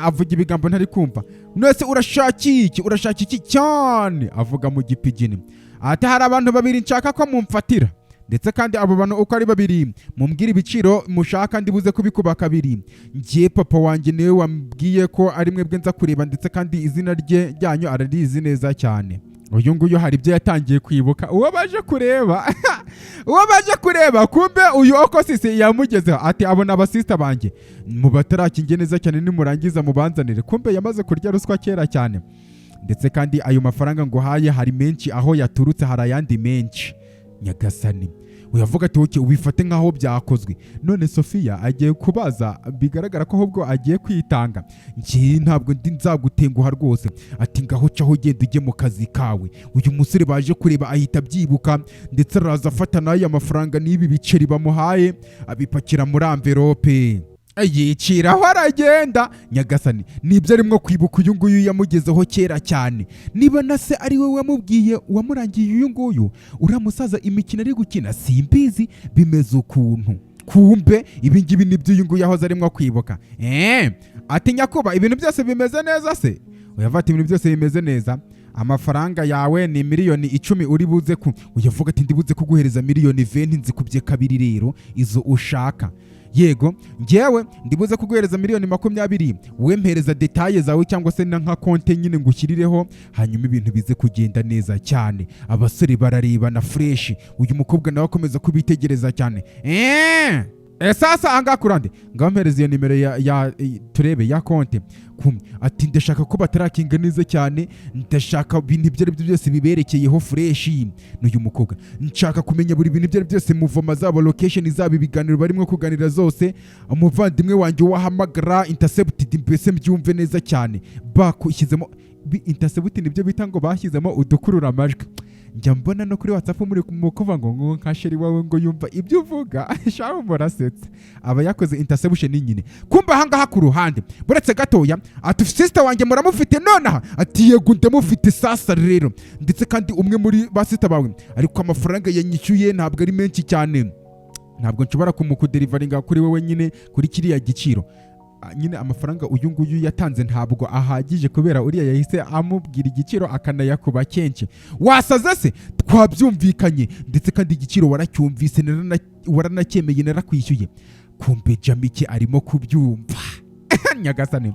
Avuga ibigambo ntari kumva. Mwese urashaka iki cyane? Avuga mu gipigini. Ati hari abantu 2 nshaka ko mumfatira, ndetse kandi abo bantu uko ari 2 mumbwira ibiciro mushaka ndibuze kubikuba 2. Ngiye papa wanjye niwe wambwiye ko ari mwebwe nza kureba, ndetse kandi izina ryanyu ararizi neza cyane. Uyu nguyu hari ibyo yatangiye kwibuka, uwo baje kureba kumbe uyu okosisi yamugezeho. Ati abona abasista banjye mu batarakinge neza cyane, nimurangiza mubanzanire. Kumbe yamaze kurya ruswa kera cyane, ndetse kandi ayo mafaranga ngo haye hari menshi, aho yaturutse hari ayandi menshi nyagasani. Uyavuga ati wowe ubifate nkaho byakozwe. None Sofia agiye kubaza, bigaragara ko ahubwo agiye kwitanga. Ngiye ntabwo ndi nzagutenguha rwose. Ati ngaho caho genda ujye mu kazi kawe. Uyu musore baje kureba ahita byibuka, ndetse araza afata nayo amafaranga n'ibi biceri bamuhaye abipakira muri envelope. yiciraho aragenda. Nyagasani nibyo arimo kwibuka uyu nguyu yamugezeho kera cyane. Niba na se ari we wamubwiye wamurangiye uyu nguyu uriya musaza imikino ari gukina simbizi bimeze ukuntu. Kumbe ibi ngibi nibyo uyu nguyu yahoze arimo kwibuka. Ati nyakuba ibintu byose bimeze neza se? Uyavuga ati ibintu byose bimeze neza, amafaranga yawe ni miliyoni 10 uri buze ku. Uyavuga ati ndibuze kuguhereza miliyoni 20 nzikubye kabiri rero izo ushaka. Yego ngewe ndibuze kuguhereza miliyoni 20 wempereza detaye zawe cyangwa se nka konte nyine ngushyirireho, hanyuma ibintu bize kugenda neza cyane. Abasore barareba na fresh, uyu mukobwa nawe akomeza kubitegereza cyane. Sasa anga kurande ngampereza iyo nimero ya turebe ya konte. Ati ndashaka ko batarakinga neza cyane, ndashaka ibintu ibyo ari byo byose biberekeyeho fresh. N'uyu mukobwa nshaka kumenya buri bintu ibyo ari byose, muvoma zabo, location zabo, ibiganiro barimo kuganira zose. Umuvandimwe wanjye wahamagara intercepted mbese mbyumve neza cyane. Bakushyizemo intercepted nibyo bita ngo bashyizemo udukurura amajwi. Njya mbona no kuri WhatsApp muri kumukuva ngo nka sheri wawe ngo yumva ibyo uvuga. Shaho murasetse aba yakoze interception nyine. Kumba hanga ku ruhande buretse gatoya ati sister wanjye muramufite nonaha. Ati yego ndamufite sasa rero, ndetse kandi umwe muri ba sister bawe ariko amafaranga yanyishyuye ntabwo ari menshi cyane, ntabwo nshobora kumukuderivaringa kuri wewe nyine kuri kiriya giciro. Nyine amafaranga uyu nguyu yatanze ntabwo ahagije kubera uriya yahise amubwira igiciro akanayakuba kenshi. Wasaze se? Twabyumvikanye ndetse kandi igiciro waracyumvise, waranacyemeye, narakwishyuye. Kumbe Jamike arimo kubyumva. Nyagasani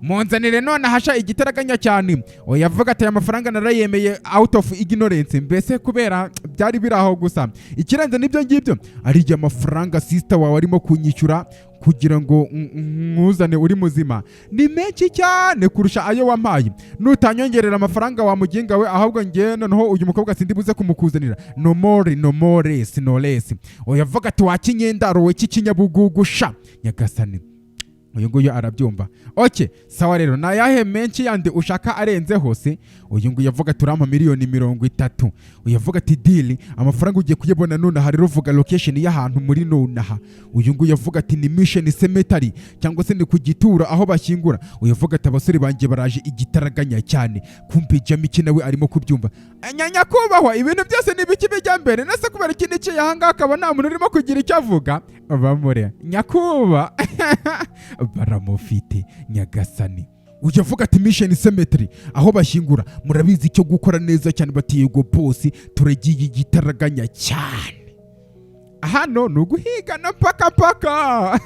munzanire none hasha igitaraganya cyane. Oyavuga ati amafaranga narayemeye out of ignorance, mbese kubera byari biraho gusa. Ikirenze nibyo ngibyo ari amafaranga sister wawe arimo kunyishyura kugira ngo nkuzane uri muzima ni menshi cyane kurusha ayo wampaye. Nutanyongerera amafaranga wa muginga we, ahubwo ngiye noneho uyu mukobwa sindi buze kumukuzanira. No more no less. Oyavuga ati wakinyendaro we kikinyabugugusha. Nyagasani uyu nguyu arabyumva. Okay sawa rero na yahe menshi yandi ushaka arenze hose. Uyu nguyu yavuga turampa miliyoni 30. Uyavuga ati deal amafaranga ugiye kuyabona none hari ruvuga location y'ahantu muri nonaha. Uyu nguyu yavuga ati ni mission cemetery cyangwa se ni kugitura aho bashyingura. Uyavuga ati abasore banjye baraje igitaraganya cyane. Kumbe Jamike nawe arimo kubyumva. Nyanya kubahwa ibintu byose nibiki bijya mbere, nase kubera ikindi cyo yahanga akaba nta muntu urimo kugira icyo avuga. Bamure nyakuba baramufite. Nyagasani uyavuga ati mission cemetery aho bashyingura, murabizi icyo gukora neza cyane. Bati yego boss turagiye igitaraganya cyane. Hano nuguhigana paka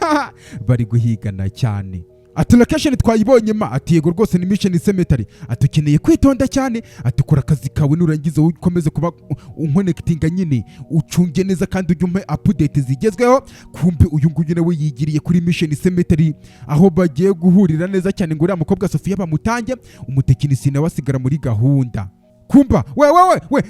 bari guhigana cyane. Ati location twayibonye ma. Ati yego rwose ni mission cemetery. Atukeneye kwitonda cyane. Atukora akazi kawe nurangiza ukomeze kuba unconnectinga nyine ucunge neza kandi ujye update zigezweho. Kumbe uyu nguyu nawe yigiriye kuri mission cemetery aho bagiye guhurira neza cyane ngo uriya mukobwa Sofia bamutange, umutekinisi nawe asigara muri gahunda. Kumba we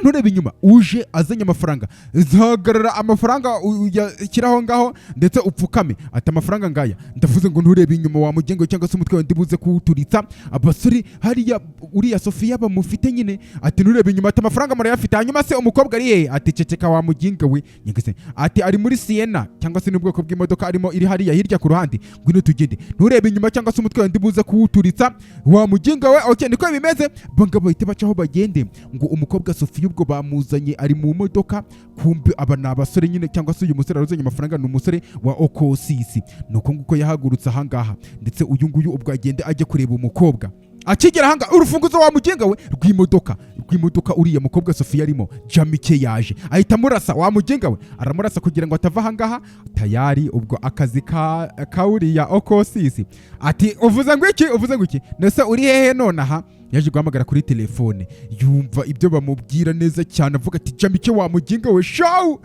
nturebe inyuma uje azanye amafaranga. Zahagarara amafaranga uyashyiraho ngaho ndetse upfukame. Ati amafaranga ngaya ndavuze ngo nturebe inyuma wa mugengo cyangwa se umutwe ndibuze kuwuturitsa. Abasore hariya uriya Sofia bamufite nyine. Ati nturebe inyuma, ati amafaranga murayafite. Hanyuma se umukobwa ari hehe? Ati ceceka wa muginga we. Nyagase ati ari muri Siena cyangwa se n'ubwoko bw'imodoka arimo iri hariya hirya ku ruhande. Ngwino tugende, nturebe inyuma cyangwa se umutwe ndibuze kuwuturitsa wa muginga we. Okay niko bimeze. Bahita bacaho bagende ngo umukobwa Sofia ubwo bamuzanye ari mu modoka. Kumbe aba ni abasore nyine cyangwa se uyu musore aruzanye amafaranga ni umusore wa Okosisi. Nuko nguko yahagurutse ahangaha ndetse uyu nguyu ubwo agende ajye kureba umukobwa. Akigera hanga urufunguzo wa mugenga we rw'imodoka uriya mukobwa Sofia arimo Jamike yaje ahita murasa wa mugenga we, aramurasa kugira ngo atava hangaha. Tayari ubwo akazi ka uriya Okosisi. Ati uvuze ngo iki nese uri hehe nonaha? Yaje guhamagara kuri telefone yumva ibyo bamubwira neza cyane. Avuga ati Jamike wa muginga we shaw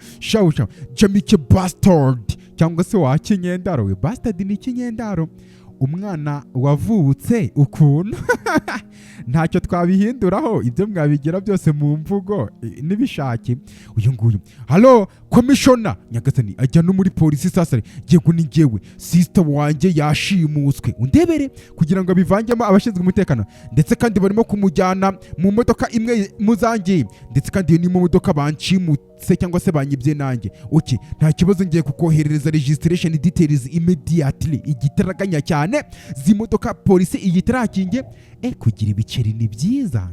Jamike bastard cyangwa se wa kinyendaro we. Bastard ni kinyendaro, umwana wavutse ukuntu. Ntacyo twabihinduraho, ibyo mwabigira byose mu mvugo nibishaki. Uyu nguyu halo commissioner. Nyagasani ajya no muri polisi sasa. Yego ni ngewe sister wanjye yashimuswe, undebere kugira ngo abivangemo abashinzwe umutekano. Ndetse kandi barimo kumujyana mu modoka imwe muzangiye. Ndetse kandi iyo ni mu modoka banshimutse banyatse cyangwa se banyibye nanjye. Okay, nta kibazo, ngiye kukoherereza registration details immediately. Igitaraganya cyane zimodoka polisi igitarakinge. Kugira ibiceri ni byiza.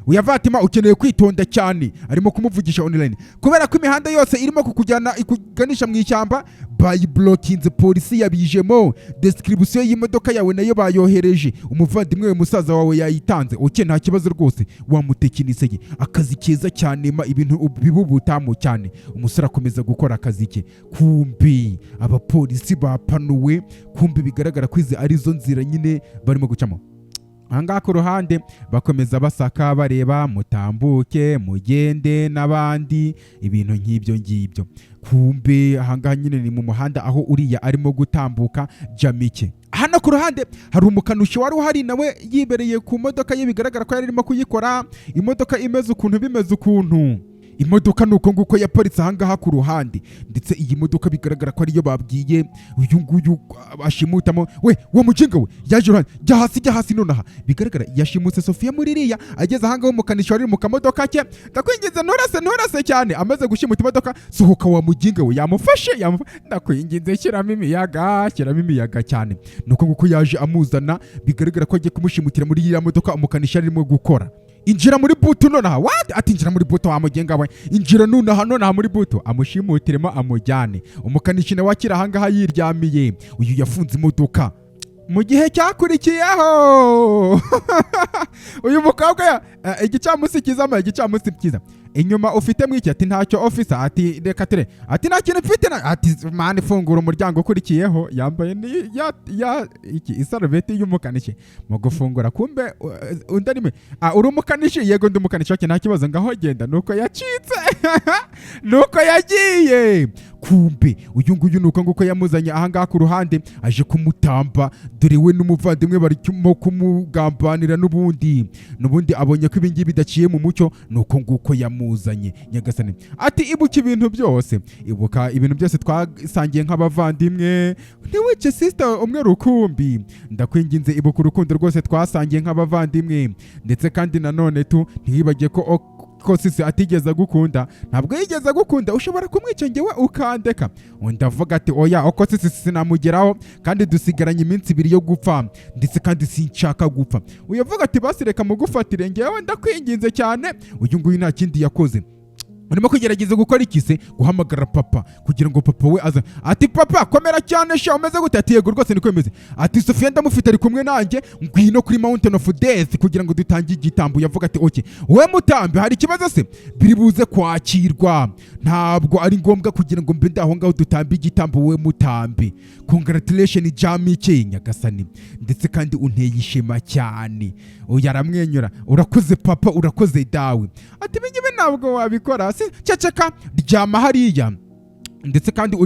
Uya Fatima ukeneye kwitonda cyane, arimo kumuvugisha online kubera ko imihanda yose irimo kukujyana ikuganisha mu ishyamba. By blocking polisi yabijemo, description y'imodoka yawe nayo bayohereje, umuvandimwe we musaza wawe yayitanze. Nta kibazo rwose, wamutekiniseye akazi keza cyane, ibintu bibubutamu cyane. Umusore akomeza gukora akazi ke. Kumbi abapolisi bapanuwe, kumbi bigaragara ko izi arizo nzira nyine barimo gucamo. Ahangaha ku ruhande bakomeza basaka bareba mutambuke mugende n'abandi ibintu nk'ibyo ngibyo. Kumbe ahangaha nyine ni mu muhanda aho uriya arimo gutambuka Jamike. Hano ku ruhande hari umukanushi wari uhari nawe yibereye ku modoka ye, bigaragara ko yari arimo kuyikora. Imodoka imeze ukuntu bimeze ukuntu. Imodoka nuko nguko yaparitse ahangaha ku ruhande, ndetse iyi modoka bigaragara ko ariyo babwiye uyu nguyu ashimutamo. We wa mujinga we yaje uruhande, jya hasi nonaha. Bigaragara yashimutse Sofia muri iriya, ageze ahangaho umukanisha wari mu kamodoka ke. Ndakwinginze nturase cyane. Amaze gushimuta imodoka, sohoka wa mujinga we, yamufashe. Ndakwinginze shyiramo imiyaga cyane. Nuko nguko yaje amuzana, bigaragara ko agiye kumushimutira muri iriya modoka umukanisha arimo gukora. Injira muri buto nonaha. What? Ati injira muri buto wa mugenga we. Injira nonaha muri buto. Amushimutiremo amujyane. Umukanishi nawe akira ahangaha yiryamiye. Uyu yafunze imodoka. Mu gihe cyakurikiyeho uyu mukobwa igicamusi cyiza. Inyuma ufite mwiki? Ati ntacyo officer. Ati reka ture. Ati nta kintu mfite. Ati mani fungura umuryango ukurikiyeho. Yambaye iki isarubeti y'umukanishi mu gufungura. Kumbe undarime uri umukanishi? Yego ndi umukanishi. Nta kibazo, ngaho genda. Nuko yacitse nuko yagiye. Kumbe uyu nguyu nuko nguko yamuzanye ahangaha ku ruhande, aje kumutamba. Dore we n'umuvandimwe barimo kumugambanira n'ubundi abonye ko ibingibi bidaciye mu mucyo. Nuko nguko yamuzanye Nyagasani. Ati ibuka ibintu byose, twasangiye nk'abavandimwe. Ntiwice sister umwe rukumbi. Ndakwinginze ibuka urukundo rwose twasangiye nk'abavandimwe. Ndetse kandi nanone ntiwibage ko sisi atigeze gukunda. Ntabwo yigeze gukunda, ushobora kumwica ngewe ukandeka. Ndavuga ati oya, uko sisi sinamugeraho kandi dusigaranye iminsi 2 yo gupfa, ndetse kandi sinshaka gupfa. Uyavuga ati basi reka mugufatire ngewe, ndakwinginze cyane. Uyu nguyu nta kindi yakoze, urimo kugerageza gukora ikise, guhamagara papa kugira ngo papa we aza. Ati papa komera cyane sha, umeze gute? Ati yego rwose niko bimeze. Ati Sofia ndamufite ari kumwe nanjye, ngwino kuri Mountain of Death kugira ngo dutange igitambo. Yavuga ati okay, we mutambe hari ikibazo se? Biri buze kwakirwa, ntabwo ari ngombwa kugira ngo mbe ndaho ngaho dutambe igitambo. We mutambe. Congratulations Jamike Nyagasani, ndetse kandi unteye ishema cyane. Yaramwenyura. Urakoze papa, urakoze dawe. Ati bingibe ntabwo wabikora. Ceceka ryama hariya, ndetse kandi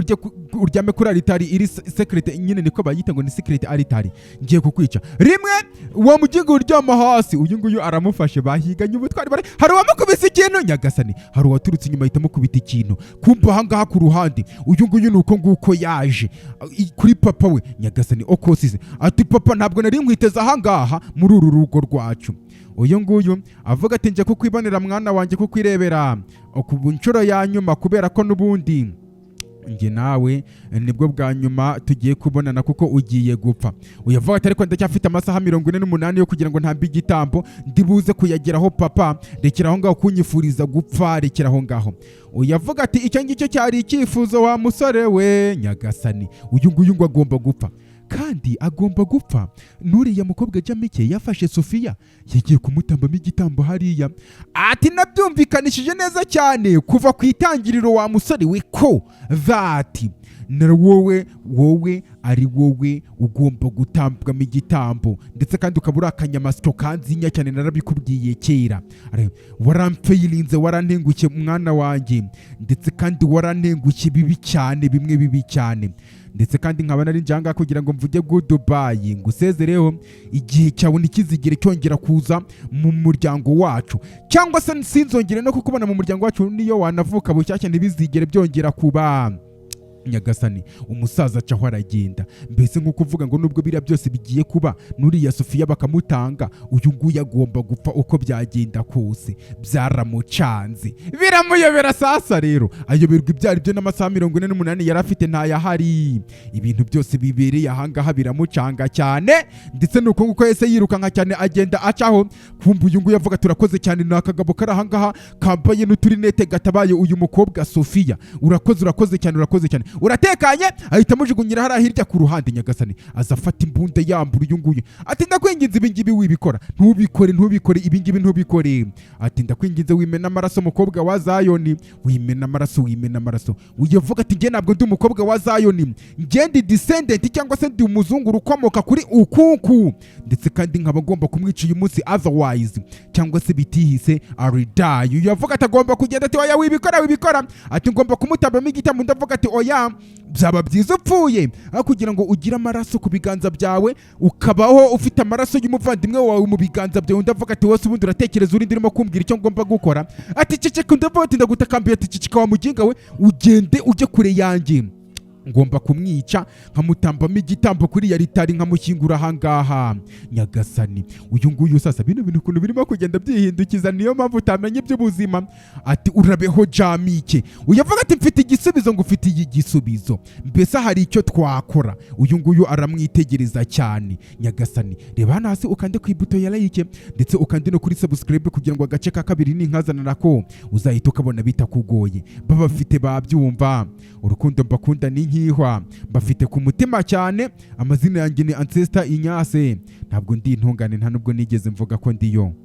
uryame kuri alitari iri secret nyine, niko bayita ngo ni secret alitari. Ngiye kukwica rimwe. Uwo mugingo uryama hasi. Uyu nguyu aramufashe, bahiganye ubutwari. Hari uwamukubise ikintu Nyagasani, hari uwaturutse inyuma ahita amukubita ikintu. Kumva ahangaha ku ruhande uyu nguyu nuko nguko yaje kuri papa we Nyagasani okosize. Ati papa ntabwo nari nkwiteze ahangaha muri uru rugo rwacu. Uyu nguyu avuga ati nje kukwibonera mwana wanjye, kukwirebera ku nshuro ya nyuma, kubera ko n'ubundi nge nawe nibwo bwa nyuma tugiye kubonana kuko ugiye gupfa. Uyavuga ati ariko ndacyafite amasaha 48 yo kugira ngo ntambe igitambo, ndibuze kuyageraho papa, rekeraho ngaho kunyifuriza gupfa, rekeraho ngaho. Uyavuga ati icyo ngicyo cyari icyifuzo wa musore we Nyagasani. Uyu nguyu ngo agomba gupfa, kandi agomba gupfa. Nuriya mukobwa Jamike yafashe Sofia, yagiye kumutambamo igitambo hariya. Ati nabyumvikanishije neza cyane kuva ku itangiriro wa musore we ko that na wowe ari wowe ugomba gutambwamo igitambo, ndetse kandi ukabura akanyamasyo kanzinya cyane, narabikubwiye kera. Waramfeilinze, warantengushye mwana wanjye, ndetse kandi warantengushye bibi cyane, bimwe bibi cyane. Ndetse kandi nkaba nari njanga kugira ngo mvuge goodbye, ngusezereho. Igihe cyawe nikizigire cyongera kuza mu muryango wacu, cyangwa se sinzongere no kukubona mu muryango wacu. Niyo wanavuka bushyashya ntibizigere byongera kuba. nyagasani umusaza acaho aragenda. Mbese nko kuvuga ngo nubwo biriya byose bigiye kuba n'uriya Sofiya bakamutanga, uyu nguyu agomba gupfa uko byagenda kose. Byaramucanze biramuyobera. Sasa rero ayoberwa ibyo ari byo, n'amasaha 48 yari afite ntayahari. Ibintu byose bibereye ahangaha biramucanga cyane, ndetse nuko nguko yese yirukanka cyane agenda acaho. Kumva uyu nguyu avuga turakoze cyane, ni akagabo kari ahangaha kambaye n'uturinete gatabaye uyu mukobwa Sofiya. Urakoze cyane, uratekanye. Ahita amujugunyira hariya hirya ku ruhande. Nyagasani aza afata imbunda yambura uyu nguyu ati ndakwinginze ibingibi wibikora, ntubikore ibingibi ntubikore. Ati ndakwinginze wimena amaraso mukobwa wa Zayoni, wimena amaraso. Uyavuga ati njye ntabwo ndi umukobwa wa Zayoni, njye ndi descendant cyangwa se ndi umuzunguru ukomoka kuri ukuku, ndetse kandi nkaba ngomba kumwica uyu munsi, otherwise cyangwa se bitihise aridayi. Uyavuga ati agomba kugenda. Ati oya wibikora. Ati ngomba kumutambamo igitambo. Ndavuga ati oya, byaba byiza upfuye aho kugira ngo ugire amaraso ku biganza byawe, ukabaho ufite amaraso y'umuvandimwe wawe mu biganza byawe. Ndavuga ati wose ubundi uratekereza uri ndirimo kumbwira icyo ngomba gukora? Ati ceceka. Ndavuga ati ndagutakambiye. Ati ceceka wa muginga we, ugende ujye kure yanjye. Ngomba kumwica nkamutambamo igitambo kuri ya ritari, nkamushyingura ahangaha. Nyagasani uyu nguyu sasa bino bintu ukuntu birimo kugenda byihindukiza, niyo mpamvu utamenye iby'ubuzima. Ati urabeho Jamike. Uyavuga ati mfite igisubizo. ngo ufite iyi gisubizo, mbese hari icyo twakora? Uyu nguyu aramwitegereza cyane. Nyagasani reba hano hasi ukande ku ibuto ya like, ndetse ukande no kuri subscribe kugira ngo agace ka kabiri ninkazana nako uzahita ukabona bitakugoye. Babafite babyumva, urukundo mbakunda ni nkihwa, bafite ku mutima cyane. Amazina yanjye ni Ancestor Inyase, ntabwo ndi intungane, nta nubwo nigeze mvuga ko ndiyo.